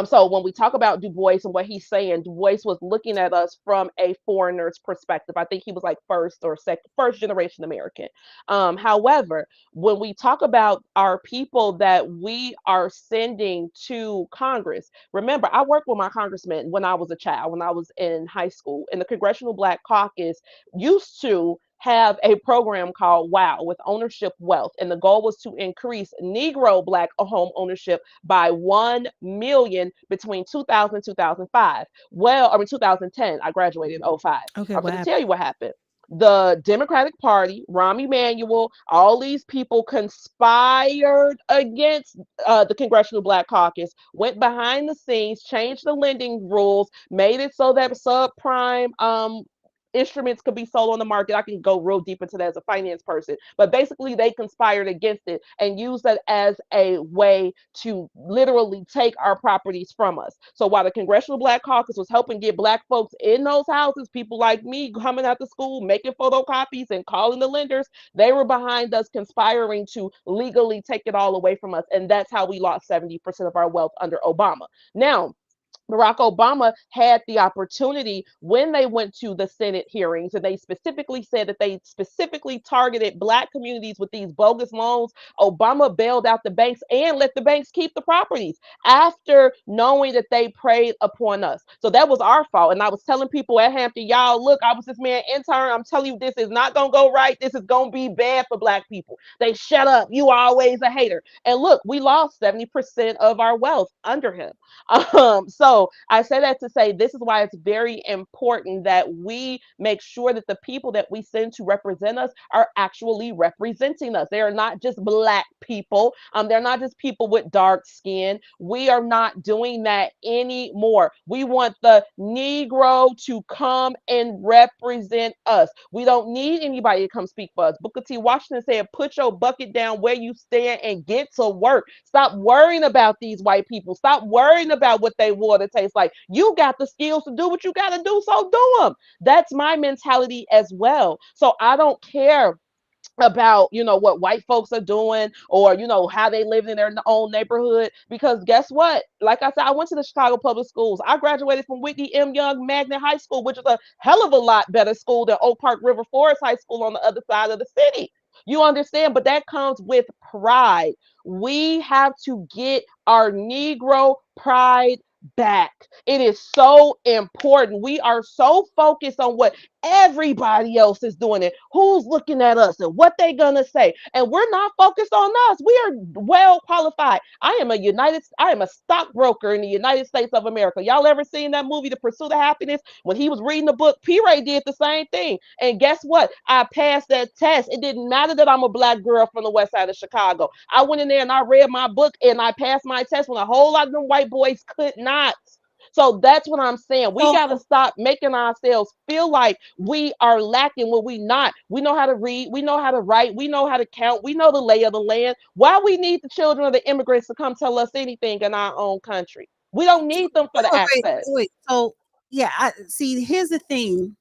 So when we talk about Du Bois and what he's saying, Du Bois was looking at us from a foreigner's perspective. I think he was like first generation American. However, when we talk about our people that we are sending to Congress, remember, I worked with my congressman when I was a child, when I was in high school, and the Congressional Black Caucus used to have a program called WOW with ownership wealth. And the goal was to increase Negro Black home ownership by 1 million between 2000 and 2005. Well, I mean, 2010, I graduated in '05. Okay, I'm what going to happened? tell you what happened. The Democratic Party, Rahm Emanuel, all these people conspired against the Congressional Black Caucus, went behind the scenes, changed the lending rules, made it so that subprime instruments could be sold on the market. I can go real deep into that as a finance person, but basically they conspired against it and used that as a way to literally take our properties from us. So while the Congressional Black Caucus was helping get Black folks in those houses, people like me coming out to school, making photocopies and calling the lenders, they were behind us conspiring to legally take it all away from us. And that's how we lost 70% of our wealth under Obama. Now, Barack Obama had the opportunity when they went to the Senate hearings, and they specifically said that they specifically targeted Black communities with these bogus loans. Obama bailed out the banks and let the banks keep the properties after knowing that they preyed upon us. So that was our fault. And I was telling people at Hampton, y'all, look, I was this man intern. I'm telling you, this is not going to go right. This is going to be bad for Black people. They shut up. You are always a hater. And look, we lost 70% of our wealth under him. So I say that to say this is why it's very important that we make sure that the people that we send to represent us are actually representing us. They are not just Black people. They're not just people with dark skin. We are not doing that anymore. We want the Negro to come and represent us. We don't need anybody to come speak for us. Booker T. Washington said, put your bucket down where you stand and get to work. Stop worrying about these white people. Stop worrying about what they water tastes like. You got the skills to do what you got to do, so do them. That's my mentality as well. So I don't care about what white folks are doing or how they live in their own neighborhood, because guess what, like I said, I went to the Chicago public schools. I graduated from Whitney M. Young Magnet High School, which is a hell of a lot better school than Oak Park River Forest High School on the other side of the city. You understand? But that comes with pride. We have to get our Negro pride back. It is so important. We are so focused on what everybody else is doing it, who's looking at us and what they gonna say, and we're not focused on us. We are well qualified. I am a stockbroker in the United States of America. Y'all ever seen that movie The Pursuit of Happiness? When he was reading the book, P. Ray did the same thing, and guess what, I passed that test. It didn't matter that I'm a Black girl from the west side of Chicago. I went in there and I read my book and I passed my test when a whole lot of them white boys could not. So that's what I'm saying. We So got to stop making ourselves feel like we are lacking when we not. We know how to read. We know how to write. We know how to count. We know the lay of the land. Why we need the children of the immigrants to come tell us anything in our own country? We don't need them for the access. wait. So yeah, I see. Here's the thing.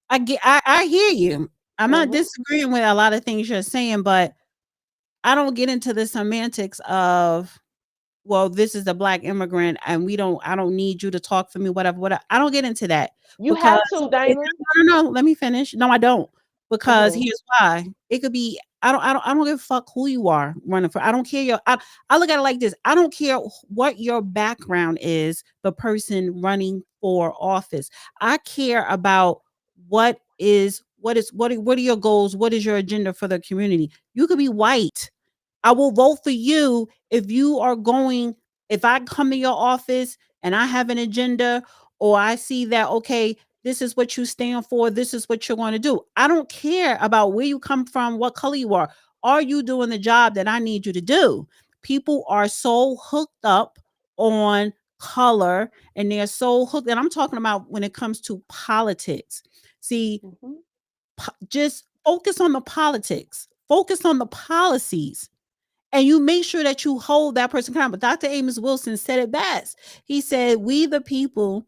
I hear you. I'm not Mhm. disagreeing with a lot of things you're saying, but I don't get into the semantics of, well, this is a Black immigrant and I don't need you to talk for me, whatever. I don't get into that You because have to, Damon. no, let me finish. No, I don't. Because Mhm. here's why. It could be, I don't give a fuck who you are running for. I don't care I look at it like this. I don't care what your background is, the person running for office. I care about what are your goals? What is your agenda for the community? You could be white. I will vote for you if I come to your office and I have an agenda, or I see that, okay, this is what you stand for, this is what you're going to do. I don't care about where you come from, what color you are. Are you doing the job that I need you to do? People are so hooked up on color, and they're so hooked, and I'm talking about when it comes to politics. See, Mhm. just focus on the politics, focus on the policies, and you make sure that you hold that person accountable. Dr. Amos Wilson said it best. He said, "We, the people,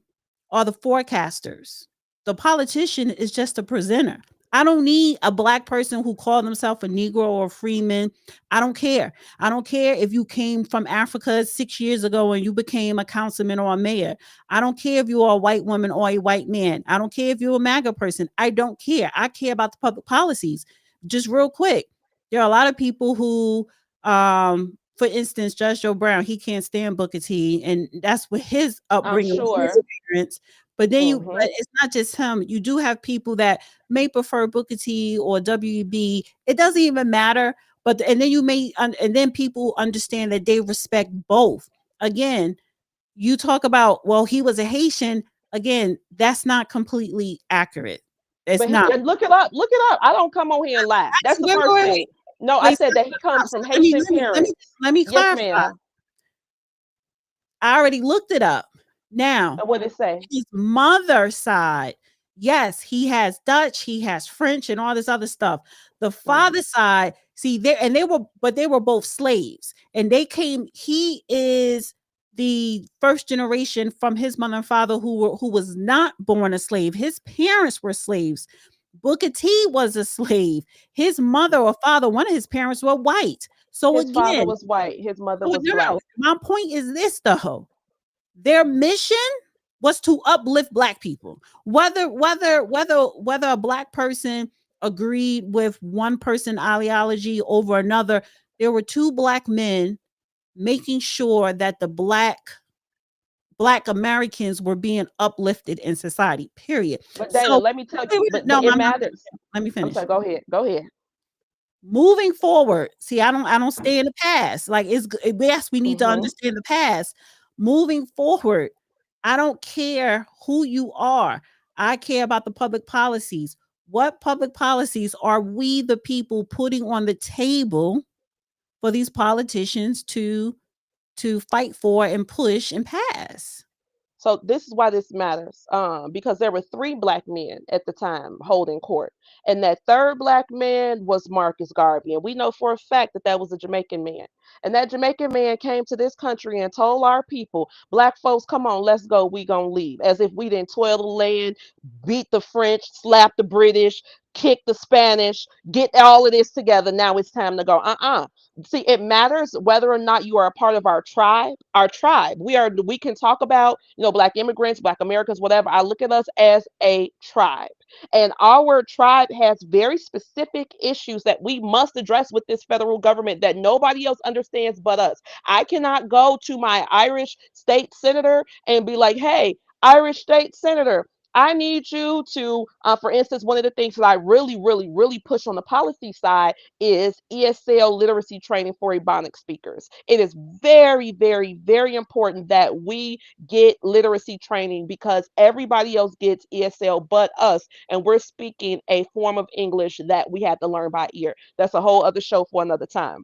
are the forecasters. The politician is just a presenter. I don't need a black person who called themselves a Negro or a Freeman. I don't care. I don't care if you came from Africa 6 years ago and you became a councilman or a mayor. I don't care if you are a white woman or a white man. I don't care if you're a MAGA person. I don't care. I care about the public policies." Just real quick, there are a lot of people who, for instance, Judge Joe Brown, he can't stand Booker T, and that's what his I'm upbringing, his sure. parents. But Mhm. it's not just him. You do have people that may prefer Booker T or WB. It doesn't even matter. But and then and then people understand that they respect both. Again, you talk about, well, he was a Haitian. Again, that's not completely accurate. It's But not. look it up. Look it up. I don't come on here and lie. That's the Wait, first wait, thing. wait. No, I Wait, said that he comes so from let me Haitian let me let me parents. let me Yes, clarify. ma'am. I already looked it up. Now, What did it say? his mother's side, yes, he has Dutch, he has French, and all this other stuff. The Mhm. father's side, see, they were both slaves, and they came. He is the first generation from his mother and father who was not born a slave. His parents were slaves. Booker T was a slave. His mother or father, one of his parents were white. So His father again, was white. His mother no, was no, no. black. My point is this though: their mission was to uplift black people. Whether a black person agreed with one person ideology over another, there were two black men making sure that the black Americans were being uplifted in society. Period. But Dana, So let me tell you. wait, wait, no, But it I'm not matters. finished. Let me I'm finish. sorry. Go ahead. Go ahead. Moving forward, see, I don't stay in the past. Like, yes, we need to Mhm. understand the past. Moving forward, I don't care who you are. I care about the public policies. What public policies are we, the people, putting on the table for these politicians to fight for and push and pass? So this is why this matters, because there were three black men at the time holding court, and that third black man was Marcus Garvey, and we know for a fact that that was a Jamaican man, and that Jamaican man came to this country and told our people, "Black folks, come on, let's go, we gonna leave," as if we didn't toil the land, beat the French, slap the British, kick the Spanish, get all of this together. Now it's time to go. See, it matters whether or not you are a part of our tribe. Our tribe, we can talk about, black immigrants, black Americans, whatever. I look at us as a tribe, and our tribe has very specific issues that we must address with this federal government that nobody else understands but us. I cannot go to my Irish state senator and be like, "Hey, Irish state senator, I need you to," for instance, one of the things that I really, really, really push on the policy side is ESL literacy training for Ebonics speakers. It is very, very, very important that we get literacy training because everybody else gets ESL but us, and we're speaking a form of English that we had to learn by ear. That's a whole other show for another time.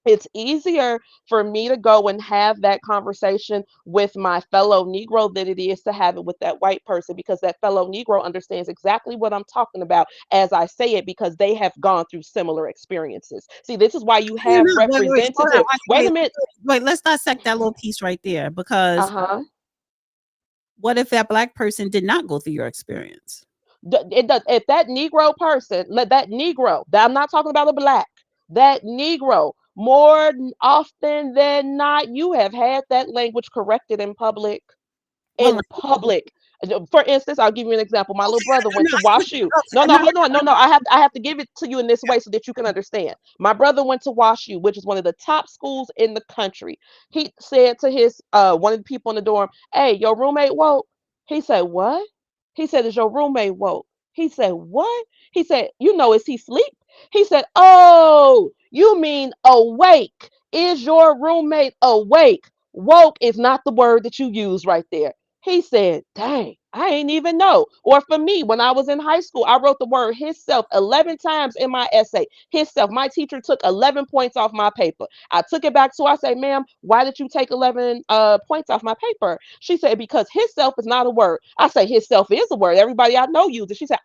It's easier for me to go and have that conversation with my fellow Negro than it is to have it with that white person because that fellow Negro understands exactly what I'm talking about as I say it because they have gone through similar experiences. See, this is why you No, no, have no, wait, slow down. representative. Wait a minute. Wait, let's dissect that little piece right there, Uh because huh. what if that black person did not go through your experience? It does. If that Negro person, let that Negro, I'm not talking about a black, that Negro, more often than not, you have had that language corrected in public. Well, In public. For instance, I'll give you an example. My little brother no, went to Wash U. No, no, no, hold on. No, no. I have to give it to you in this way so that you can understand. My brother went to Wash U, which is one of the top schools in the country. He said to his one of the people in the dorm, "Hey, your roommate woke." He said, "What?" He said, "Is your roommate woke?" He said, "What?" He said, "Is he sleep?" He said, "Oh, you mean awake. Is your roommate awake?" Woke is not the word that you use right there. He said, dang, I ain't even know. Or for me, when I was in high school, I wrote the word himself 11 times in my essay. Himself. My teacher took 11 points off my paper. I took it back to her. I said, ma'am, why did you take 11 points off my paper? She said, because himself is not a word. I say, himself is a word. Everybody I know uses it. She said,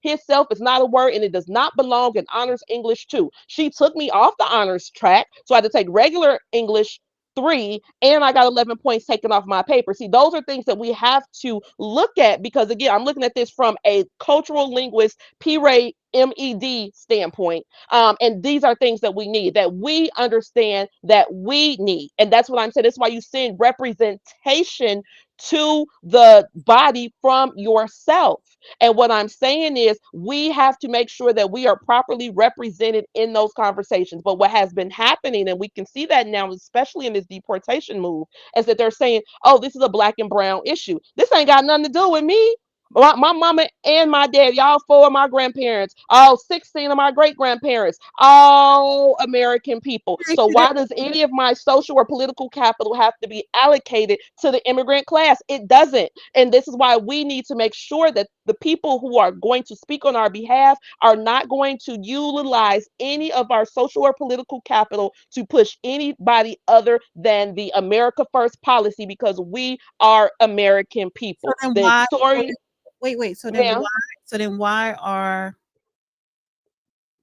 himself is not a word and it does not belong in honors English too. She took me off the honors track. So I had to take regular English three, and I got 11 points taken off my paper. See, those are things that we have to look at because, again, I'm looking at this from a cultural linguist, P-Ray MED standpoint. And these are things that we need, that we understand that we need. And that's what I'm saying. That's why you send representation to the body from yourself. And what I'm saying is, we have to make sure that we are properly represented in those conversations. But what has been happening, and we can see that now, especially in this deportation move, is that they're saying, oh, this is a black and brown issue. This ain't got nothing to do with me. My mama and my dad, y'all four of my grandparents, all 16 of my great grandparents, all American people. So why does any of my social or political capital have to be allocated to the immigrant class? It doesn't. And this is why we need to make sure that the people who are going to speak on our behalf are not going to utilize any of our social or political capital to push anybody other than the America First policy, because we are American So people. then The why? story, Wait. ma'am, So then why are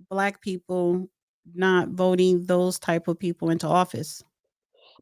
black people not voting those type of people into office?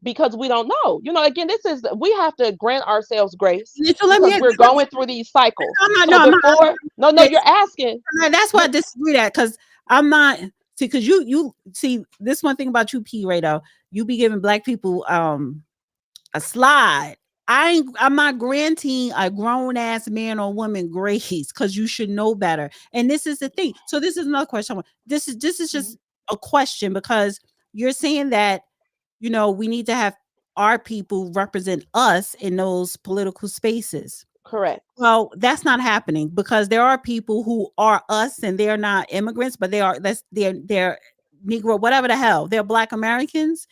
because we don't know. Again, this is, we have to grant ourselves grace So because we're going through these cycles. I'm not. So No, I'm not. before, no, Okay, you're asking. that's why I disagree that because I'm not. See, because you see this one thing about you, P. Radar, you be giving black people a slide. I'm not granting a grown ass man or woman grace because you should know better. And this is the thing. So this is another question. This is just a question because you're saying that we need to have our people represent us in those political spaces. Correct. Well, that's not happening because there are people who are us and they're not immigrants, but they're Negro, whatever the hell. They're Black Americans,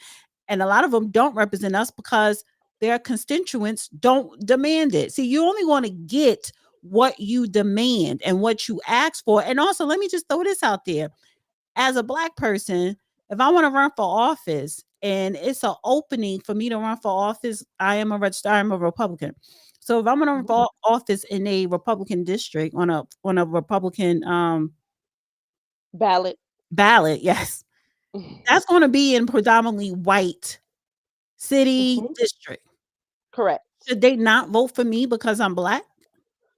and a lot of them don't represent us because their constituents don't demand it. See, you only want to get what you demand and what you ask for. And also, let me just throw this out there. As a Black person, if I want to run for office and it's an opening for me to run for office, I am a Republican. So if I'm going to run for office in a Republican district on a Republican Ballot. ballot, yes, that's going to be in predominantly white city district. Correct. Should they not vote for me because I'm Black?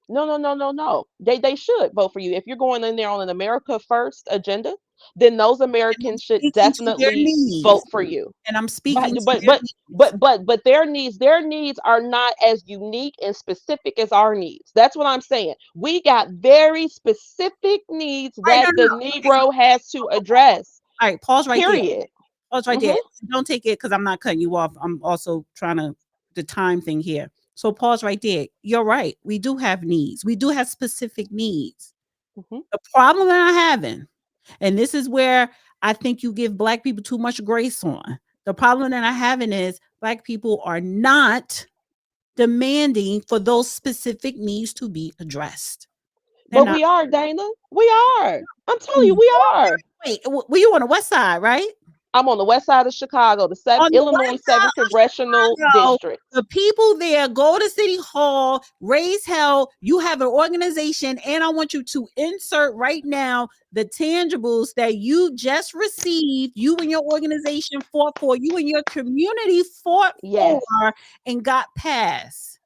No. They should vote for you. If you're going in there on an America First agenda, then those And I'm Americans should speaking to their definitely vote needs. for you. And I'm But speaking to but their but needs. but their needs are not as unique and specific as our needs. That's what I'm saying. We got very specific needs Right, that the no. Okay, so Negro has to address. all right, pause right there. Period. Pause right hmm there. Don't take it because I'm not cutting you off. I'm also trying to the time thing here. So pause right there. You're right. We do have needs. We do have specific needs. hmm The problem that I'm having, and this is where I think you give Black people too much grace on. The problem that I'm having is Black people are not demanding for those specific needs to be addressed. They're But not. we are, Dana. We are. I'm telling you, Mm. we are. Wait, were you on the west side, right? I'm on the west side of Chicago, the On the Illinois west side 7th Congressional of Chicago, District. the people there go to City Hall, raise hell. You have an organization, and I want you to insert right now the tangibles that you just received, you and your organization fought for, you and your community fought for, Yes. and got passed.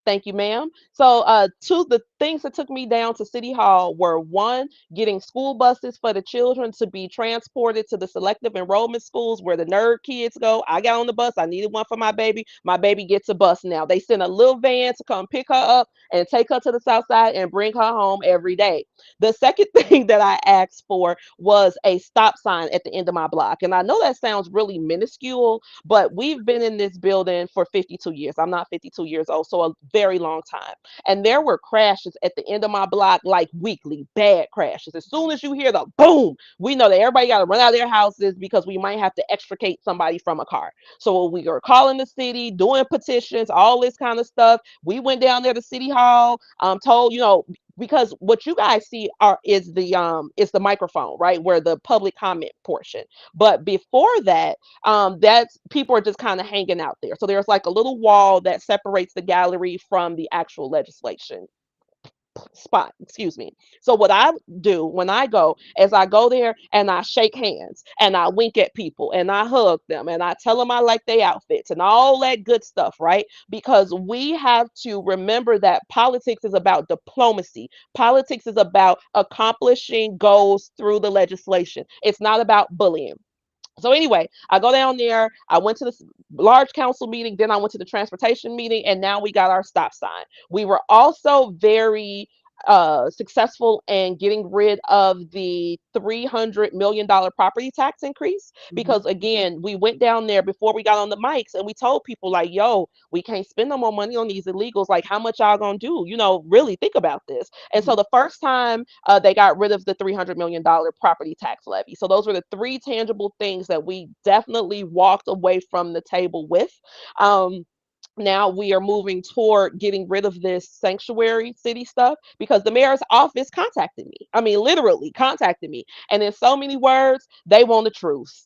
Thank you, ma'am. So, two the things that took me down to City Hall were, one, getting school buses for the children to be transported to the selective enrollment schools where the nerd kids go. I got on the bus. I needed one for my baby. My baby gets a bus now. They send a little van to come pick her up and take her to the south side and bring her home every day. The second thing that I asked for was a stop sign at the end of my block. And I know that sounds really minuscule, but we've been in this building for 52 years. I'm not 52 years old. So very long time. And there were crashes at the end of my block, like weekly, bad crashes. As soon as you hear the boom, we know that everybody got to run out of their houses because we might have to extricate somebody from a car. So we were calling the city, doing petitions, all this kind of stuff. We went down there to City Hall, told, because what you guys see is the microphone, right, where the public comment portion. But before that, that's people are just kind of hanging out there. So there's like a little wall that separates the gallery from the actual legislation spot, excuse me. So what I do when I go is I go there and I shake hands and I wink at people and I hug them and I tell them I like their outfits and all that good stuff, right? Because we have to remember that politics is about diplomacy. Politics is about accomplishing goals through the legislation. It's not about bullying. So anyway, I go down there. I went to the large council meeting, then I went to the transportation meeting, and now we got our stop sign. We were also very successful in getting rid of the $300 million property tax increase because again, we went down there before we got on the mics and we told people like, yo, we can't spend no more money on these illegals. Like, how much y'all gonna do? Really think about this. And so the first time they got rid of the $300 million property tax levy. So those were the three tangible things that we definitely walked away from the table with. Now we are moving toward getting rid of this sanctuary city stuff because the mayor's office contacted me. I mean, literally contacted me. And in so many words, they want the truth.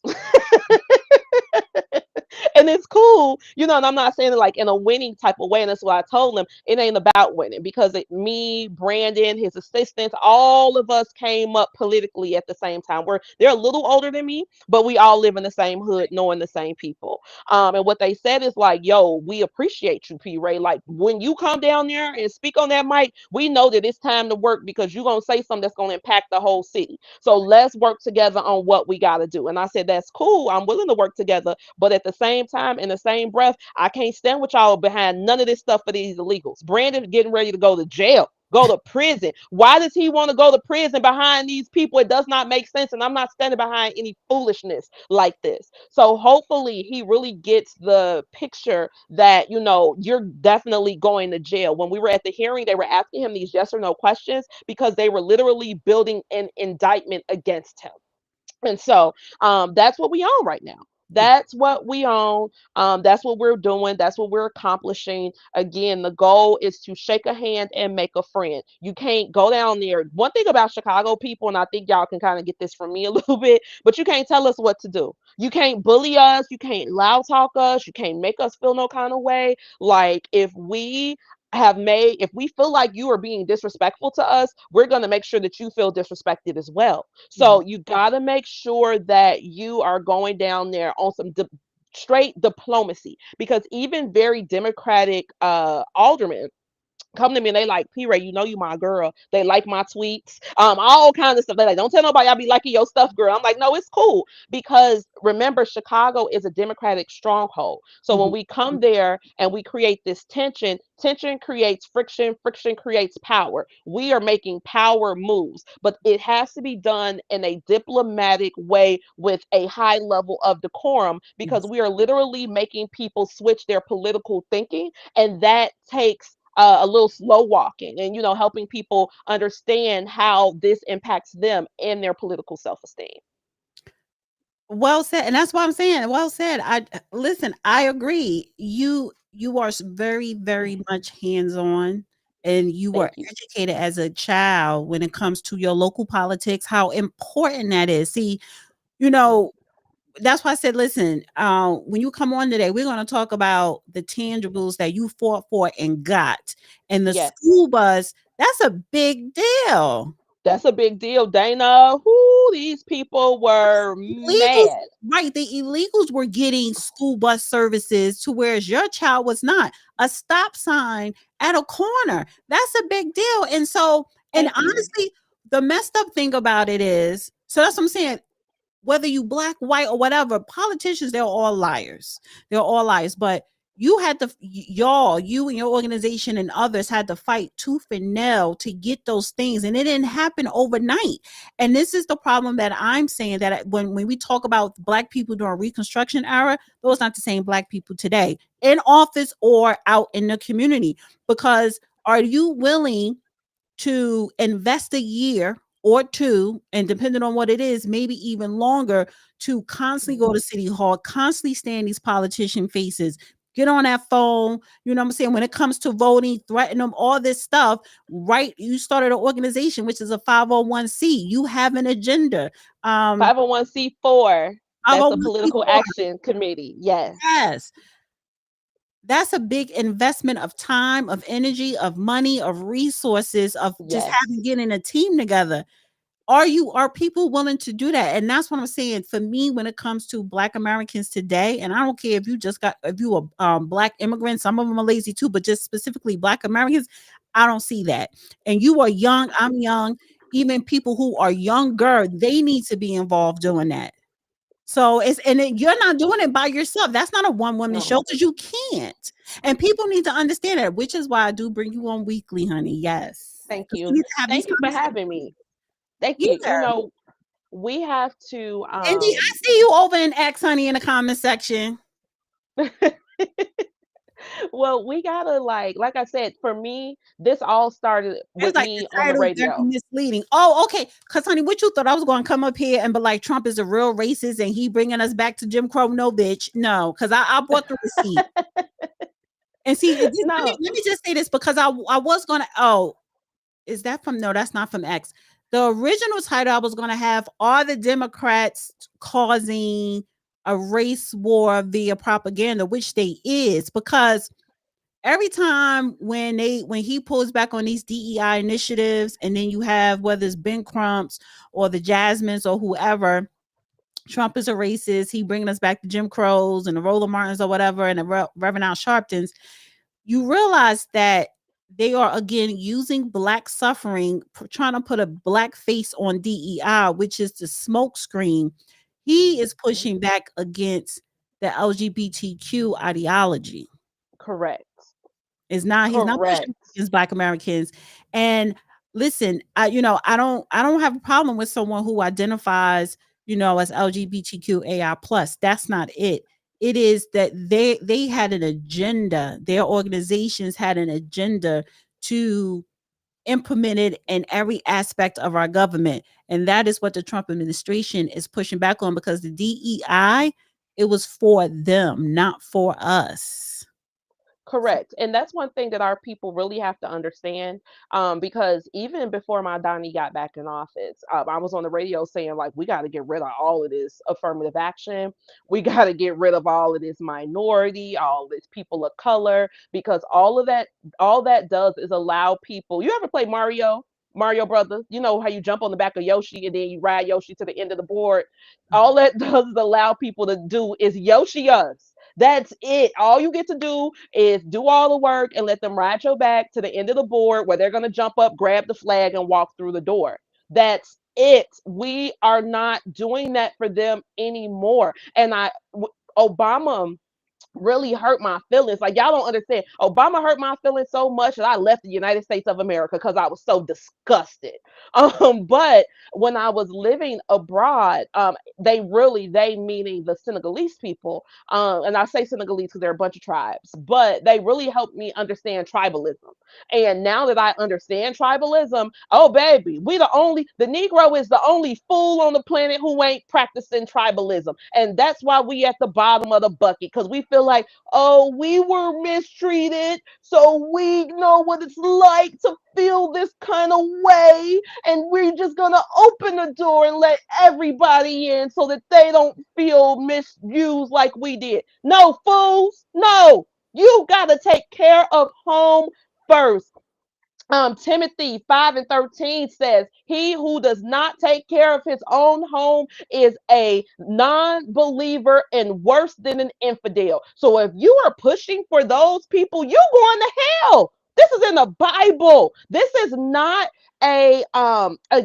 And it's cool, and I'm not saying it like in a winning type of way. And that's what I told them. It ain't about winning because me, Brandon, his assistants, all of us came up politically at the same time. They're a little older than me, but we all live in the same hood, knowing the same people. And what they said is like, yo, we appreciate you, P. Ray. Like when you come down there and speak on that mic, we know that it's time to work because you're gonna say something that's gonna impact the whole city. So let's work together on what we gotta do. And I said, that's cool. I'm willing to work together, but at the same time, in the same breath, I can't stand with y'all behind none of this stuff for these illegals. Brandon getting ready to go to jail, go to prison. Why does he want to go to prison behind these people? It does not make sense. And I'm not standing behind any foolishness like this. So hopefully he really gets the picture that, you're definitely going to jail. When we were at the hearing, they were asking him these yes or no questions because they were literally building an indictment against him. And so that's what we own right now. That's what we own. That's what we're doing. That's what we're accomplishing. Again, the goal is to shake a hand and make a friend. You can't go down there. One thing about Chicago people, and I think y'all can kind of get this from me a little bit, but you can't tell us what to do. You can't bully us. You can't loud talk us. You can't make us feel no kind of way. Like if we feel like you are being disrespectful to us, we're going to make sure that you feel disrespected as well. So you got to make sure that you are going down there on some straight diplomacy, because even very democratic aldermen come to me and they like, P. Ray, you my girl. They like my tweets, all kinds of stuff. They like, don't tell nobody I be liking your stuff, girl. I'm like, no, it's cool, because remember, Chicago is a democratic stronghold. So when we come there and we create this tension creates friction creates power. We are making power moves, but it has to be done in a diplomatic way with a high level of decorum, because we are literally making people switch their political thinking, and that takes a little slow walking and helping people understand how this impacts them and their political self-esteem. Well said, and that's why I'm saying, well said. I agree. You are very, very much hands-on, and you were Thank you. educated as a child when it comes to your local politics, how important that is. See, that's why I said, listen, when you come on today, we're going to talk about the tangibles that you fought for and got. And the Yes. school bus, that's a big deal. That's a big deal, Dana. Who these people were Illegals, mad. right? The illegals were getting school bus services to whereas your child was not. A stop sign at a corner, that's a big deal. And so, and Thank you. honestly, the messed up thing about it is, so that's what I'm saying, whether you black, white, or whatever, politicians, they're all liars. They're all liars. But you had to you and your organization and others had to fight tooth and nail to get those things, and it didn't happen overnight. And this is the problem that I'm saying, that when we talk about black people during Reconstruction era, those not the same black people today in office or out in the community. Because are you willing to invest a year or two, and depending on what it is, maybe even longer, to constantly go to City Hall, constantly stand these politician faces, get on that phone, you know what I'm saying? When it comes to voting, threaten them, all this stuff, right? You started an organization, which is a 501c. You have an agenda. 501c4. That's a political 501c4. action committee. Yes. Yes. That's a big investment of time, of energy, of money, of resources, of just Yes. getting a team together. Are people willing to do that? And that's what I'm saying. For me, when it comes to Black Americans today, and I don't care if you are Black immigrants, some of them are lazy too, but just specifically Black Americans, I don't see that. And you are young, I'm young. Even people who are younger, they need to be involved doing that. So you're not doing it by yourself. That's not a one woman show, No. because you can't. And people need to understand that, which is why I do bring you on weekly, honey. Yes. Thank 'Cause we you. need to have these Thank you for conversations. having me. Thank you. Yeah. We have to Indy, I see you over in X, honey, in the comment section. well, we gotta like I said, for me, this all started with It's like the me on the title very radio. misleading. Oh, okay. Because, honey, what you thought I was going to come up here and be like, Trump is a real racist and he bringing us back to Jim Crow? No, bitch. No, because I bought the receipt. And see, let No, me just say this, because I was going to, oh, is that from, no, that's not from X. The original title I was going to have, are the Democrats causing a race war via propaganda, which they is, because every time when he pulls back on these DEI initiatives, and then you have, whether it's Ben Crumps or the Jasmines or whoever, Trump is a racist, he bringing us back to Jim Crows and the Roller Martins or whatever, and the Reverend Al Sharptons, you realize that they are again using Black suffering, trying to put a Black face on DEI, which is the smoke screen. He is pushing back against the LGBTQ ideology. correct. He's not Correct. pushing against Black Americans. And listen, I don't have a problem with someone who identifies, as LGBTQAI plus. That's not it. It is that they had an agenda. Their organizations had an agenda to implement it in every aspect of our government. And that is what the Trump administration is pushing back on, because the DEI, it was for them, not for us. Correct. And that's one thing that our people really have to understand. Because even before my Donnie got back in office, I was on the radio saying, like, we got to get rid of all of this affirmative action. We got to get rid of all of this minority, all this people of color, because all that does is allow people. You ever play Mario Brothers? You know how you jump on the back of Yoshi and then you ride Yoshi to the end of the board? All that does is allow people to do is Yoshi us. That's it. All you get to do is do all the work and let them ride your back to the end of the board where they're going to jump up, grab the flag, and walk through the door. That's it. We are not doing that for them anymore. And Obama really hurt my feelings. Like, y'all don't understand. Obama hurt my feelings so much that I left the United States of America because I was so disgusted. But when I was living abroad, they meaning the Senegalese people, and I say Senegalese because they're a bunch of tribes, but they really helped me understand tribalism. And now that I understand tribalism, oh baby, the Negro is the only fool on the planet who ain't practicing tribalism. And that's why we at the bottom of the bucket, because we feel like, oh, we were mistreated, so we know what it's like to feel this kind of way, and we're just gonna open the door and let everybody in so that they don't feel misused like we did. No, fools, no. You gotta take care of home first. Timothy 5:13 says, he who does not take care of his own home is a non-believer and worse than an infidel. So if you are pushing for those people, you going to hell. This is in the Bible. This is not a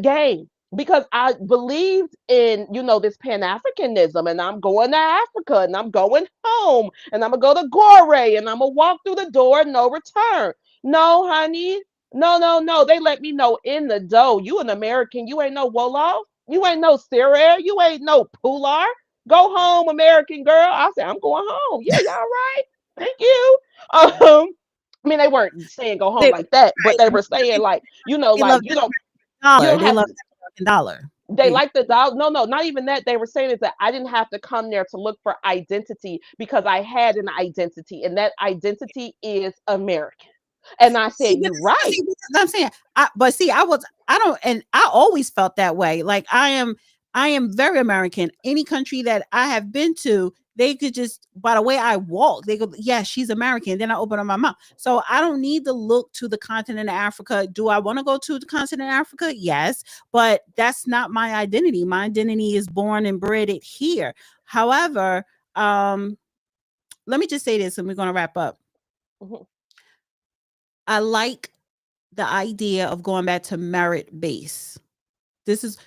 game. because I believed in, this Pan-Africanism, and I'm going to Africa, and I'm going home, and I'm gonna go to Gore, and I'm gonna walk through the door, no return. No, honey. No, no, no. They let me know in the dough. You an American. You ain't no Wolof. You ain't no Syria. You ain't no Pular. Go home, American girl. I said, I'm going home. Yeah, y'all right. Thank you. I mean, they weren't saying go home They like that, but right. they were saying like, They love you dollar. don't They have love to. the American dollar. They Yeah. like the dollar. No, no, not even that. They were saying is that I didn't have to come there to look for identity because I had an identity, and that identity is American. And I See, said, but "You right." see, I'm saying, but see, I don't, and I always felt that way. Like I am very American. Any country that I have been to, they could just, by the way I walk, they go, yeah, she's American. Then I open up my mouth. So I don't need to look to the continent of Africa. Do I want to go to the continent of Africa? Yes, but that's not my identity. My identity is born and bred it here. However, let me just say this, and we're going to wrap up. Mhm. I like the idea of going back to merit base. This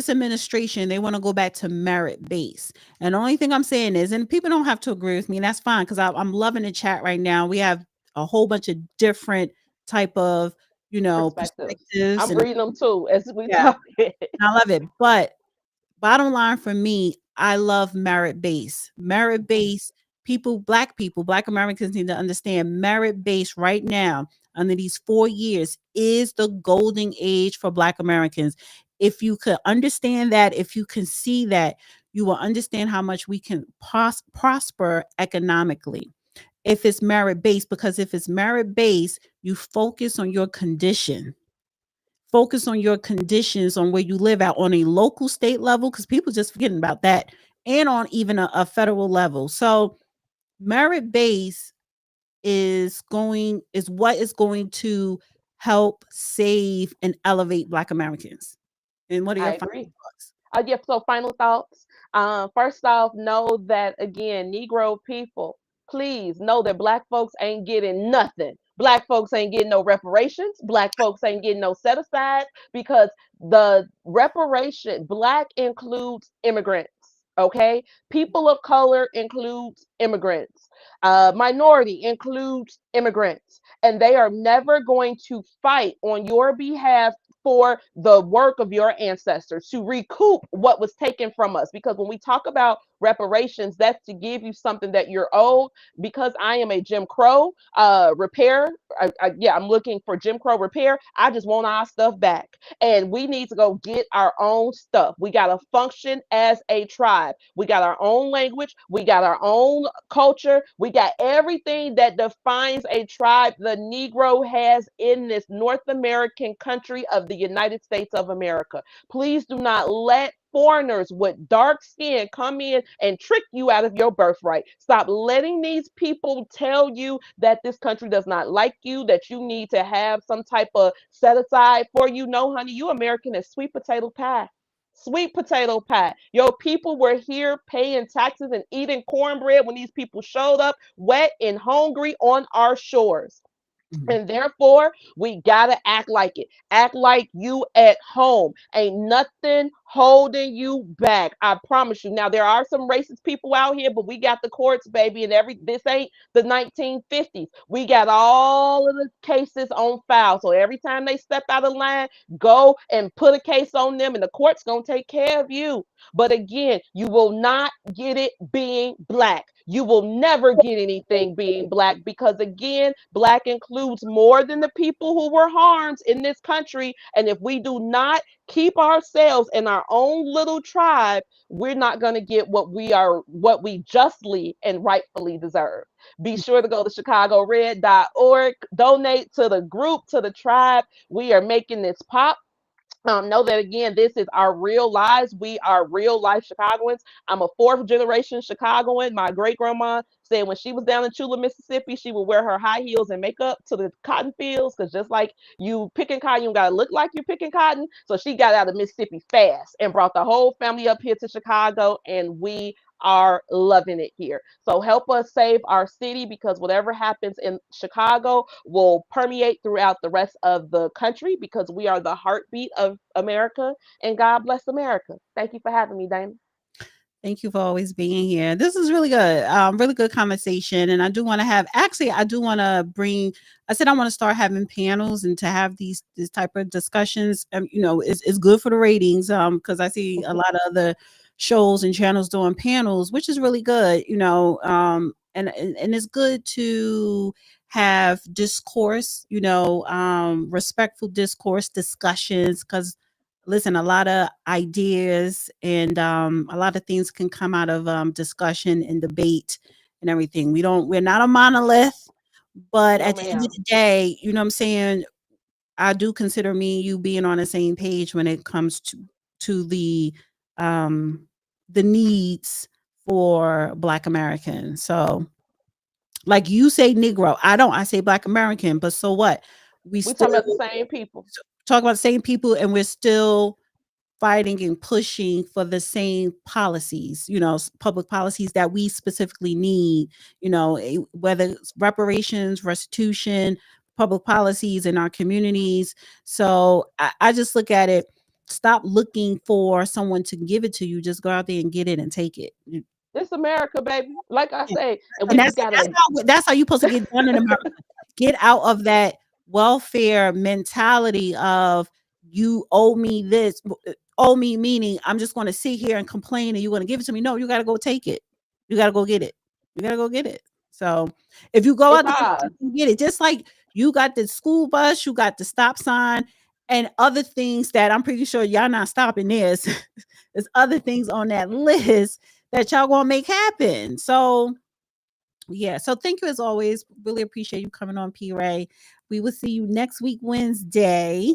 administration, they want to go back to merit base. And the only thing I'm saying is, and people don't have to agree with me, and that's fine, because I'm loving the chat right now. We have a whole bunch of different type of, Perspectives. perspectives, I'm and reading them too as we yeah, talk. I love it. But bottom line for me, I love merit base. Merit base people, black Americans need to understand merit base right now under these 4 years is the golden age for black Americans. If you could understand that, if you can see that, you will understand how much we can prosper economically. If it's merit based, because if it's merit based, you focus on your condition, focus on your conditions on where you live at on a local state level, because people just forgetting about that, and on even a federal level. So merit base is what is going to help save and elevate black Americans. And what are I your final agree. thoughts? Yeah, so final thoughts. First off, know that again, Negro people, please know that black folks ain't getting nothing. Black folks ain't getting no reparations. Black folks ain't getting no set aside because the reparation, black includes immigrants. Okay, people of color includes immigrants. Minority includes immigrants, and they are never going to fight on your behalf for the work of your ancestors to recoup what was taken from us. Because when we talk about reparations, that's to give you something that you're owed. Because I am a Jim Crow repair, yeah, I'm looking for Jim Crow repair. I just want our stuff back. And we need to go get our own stuff. We got to function as a tribe. We got our own language. We got our own culture. We got everything that defines a tribe the Negro has in this North American country of the United States of America. Please do not let foreigners with dark skin come in and trick you out of your birthright. Stop letting these people tell you that this country does not like you, that you need to have some type of set aside for you. No, honey, you American as sweet potato pie. Sweet potato pie. Your people were here paying taxes and eating cornbread when these people showed up wet and hungry on our shores. Mhm. And therefore, we gotta act like it. Act like you at home. Ain't nothing holding you back. I promise you. Now there are some racist people out here, but we got the courts, baby, and this ain't the 1950s. We got all of the cases on file. So every time they step out of line, go and put a case on them, and the court's gonna take care of you. But again, you will not get it being black. You will never get anything being black because, again, black includes more than the people who were harmed in this country. And if we do not keep ourselves in our own little tribe, we're not going to get what we justly and rightfully deserve. Be sure to go to chicagored.org, donate to the group, to the tribe. We are making this pop. Know that again, this is our real lives. We are real life Chicagoans. I'm a fourth generation Chicagoan. My great grandma said when she was down in Chula, Mississippi, she would wear her high heels and makeup to the cotton fields because just like you picking cotton, you gotta look like you're picking cotton. So she got out of Mississippi fast and brought the whole family up here to Chicago, and we are loving it here. So help us save our city, because whatever happens in Chicago will permeate throughout the rest of the country, because we are the heartbeat of America. And God bless America. Thank you for having me, Dana. Thank you for always being here. This is really good. Really good conversation. And I do want to have, actually, I do want to bring, I said I want to start having panels and to have this type of discussions. It's good for the ratings. Because I see a lot of other shows and channels doing panels, which is really good, and it's good to have discourse, respectful discourse discussions, because listen, a lot of ideas and a lot of things can come out of discussion and debate and everything. We're not a monolith, but No, at the end of ma'am. the day, you know what I'm saying? I do consider me and you being on the same page when it comes to the needs for Black Americans. So like you say Negro, I say Black American, but so what? We We still talking about the same people. talk about the same people, and we're still fighting and pushing for the same policies, public policies that we specifically need, whether it's reparations, restitution, public policies in our communities. So I just look at it, stop looking for someone to give it to you. Just go out there and get it and take it. It's America, baby. Like I Yeah. say, and And we just gotta. that's how you supposed to get done in America. Get out of that welfare mentality of you owe me this, owe me meaning I'm just going to sit here and complain and you're going to give it to me. No, you got to go take it. You got to go get it. You got to go get it. So if you go It's out there ours. and get it, just like you got the school bus, you got the stop sign and other things that I'm pretty sure y'all not stopping this. There's other things on that list that y'all gonna make happen. So yeah, so thank you as always. Really appreciate you coming on, P Ray. We will see you next week, Wednesday.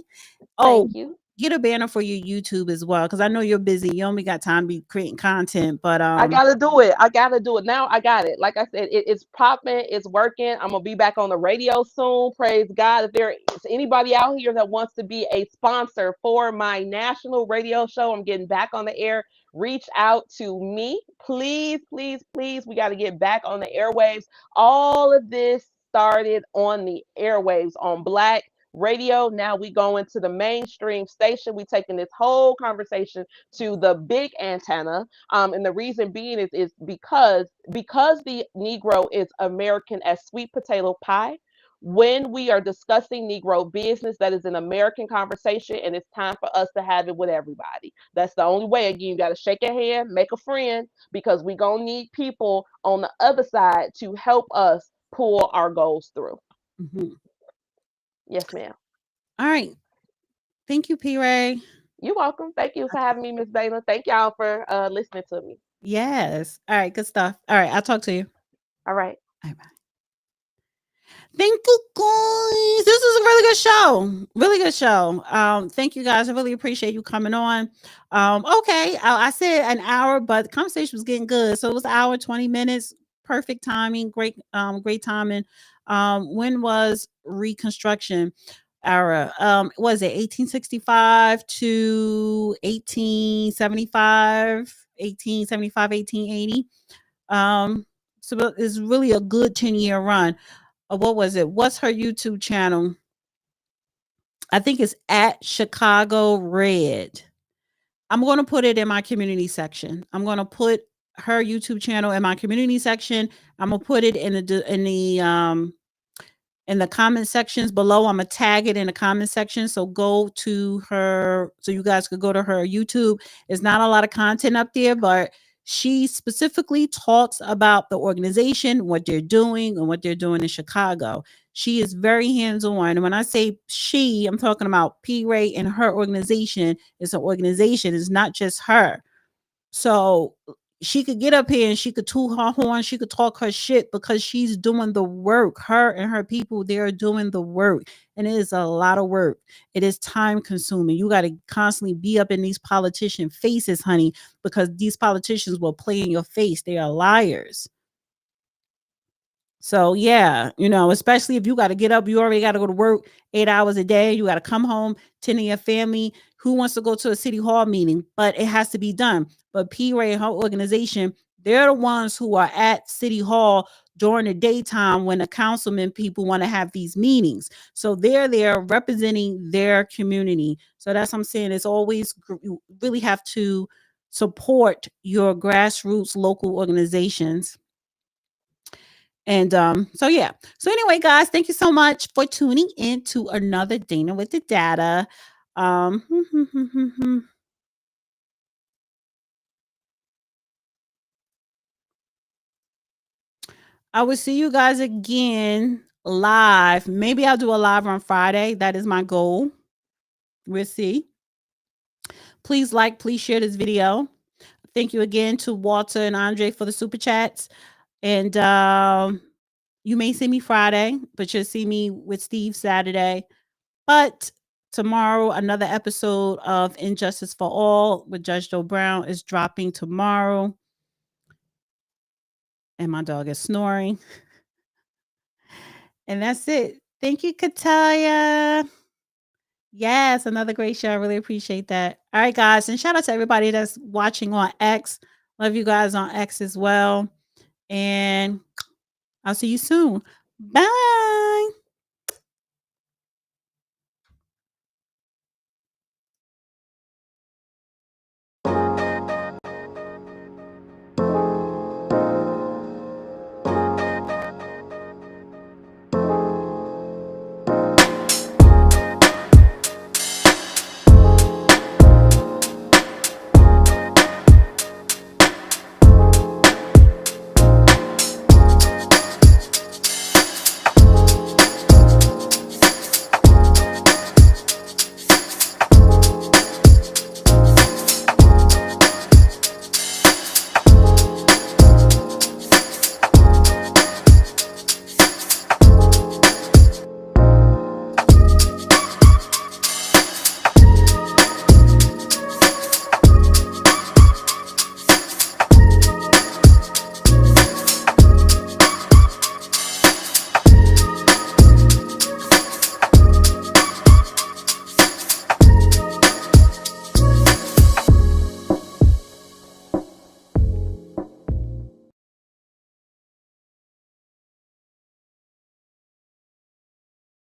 Oh, Thank you. get a banner for your YouTube as well, because I know you're busy. You only got time to be creating content, but I gotta do it. I gotta do it now. I got it. Like I said, it's popping. It's working. I'm gonna be back on the radio soon. Praise God. If there is anybody out here that wants to be a sponsor for my national radio show, I'm getting back on the air. Reach out to me, please, please, please. We got to get back on the airwaves. All of this started on the airwaves on Black radio. Now we go into the mainstream station. We taking this whole conversation to the big antenna, and the reason being is because the Negro is American as sweet potato pie. When we are discussing Negro business, that is an American conversation, and it's time for us to have it with everybody. That's the only way. Again, you got to shake a hand, make a friend, because we're going to need people on the other side to help us pull our goals through. mhm. Yes, ma'am. All right. Thank you, P Ray. You're welcome. Thank you for having me, Miss Dana. Thank y'all for listening to me. Yes. All right. Good stuff. All right. I'll talk to you. All right. Bye bye. Thank you, guys. This is a really good show. Really good show. Thank you guys. I really appreciate you coming on. Okay, I said an hour, but the conversation was getting good. So it was an hour, 20 minutes. Perfect timing. Great timing. When was Reconstruction era? Was it 1865 to 1875, 1875, 1880? So it's really a good 10-year run. What was it? What's her YouTube channel? I think it's at Chicago Red. I'm going to put it in my community section. I'm going to put her YouTube channel in my community section. I'm going to put it in the comment sections below. I'm gonna tag it in the comment section. So go to her, so you guys could go to her YouTube. There's not a lot of content up there, but she specifically talks about the organization, what they're doing, and what they're doing in Chicago. She is very hands-on. And when I say she, I'm talking about P. Ray and her organization. It's an organization, it's not just her. So she could get up here and she could toot her horn, she could talk her shit because she's doing the work. Her and her people, they're doing the work. And it is a lot of work. It is time consuming. You got to constantly be up in these politician faces, honey, because these politicians will play in your face. They are liars. So yeah, especially if you got to get up, you already got to go to work 8 hours a day. You got to come home, tend to your family. Who wants to go to a city hall meeting? But it has to be done. But P. Ray and her organization, They're the ones who are at City Hall during the daytime when the councilmen people want to have these meetings. So they're there representing their community. So that's what I'm saying. It's always, you really have to support your grassroots local organizations. And so yeah. So anyway, guys, thank you so much for tuning in to another Dana with the Data. I will see you guys again live. Maybe I'll do a live on Friday. That is my goal. We'll see. Please like, please share this video. Thank you again to Walter and Andre for the super chats. And you may see me Friday, but you'll see me with Steve Saturday. But tomorrow, another episode of Injustice for All with Judge Joe Brown is dropping tomorrow. And my dog is snoring. And that's it. Thank you, Katalia. Yes, another great show. I really appreciate that. All right, guys. And shout out to everybody that's watching on X. Love you guys on X as well. And I'll see you soon. Bye.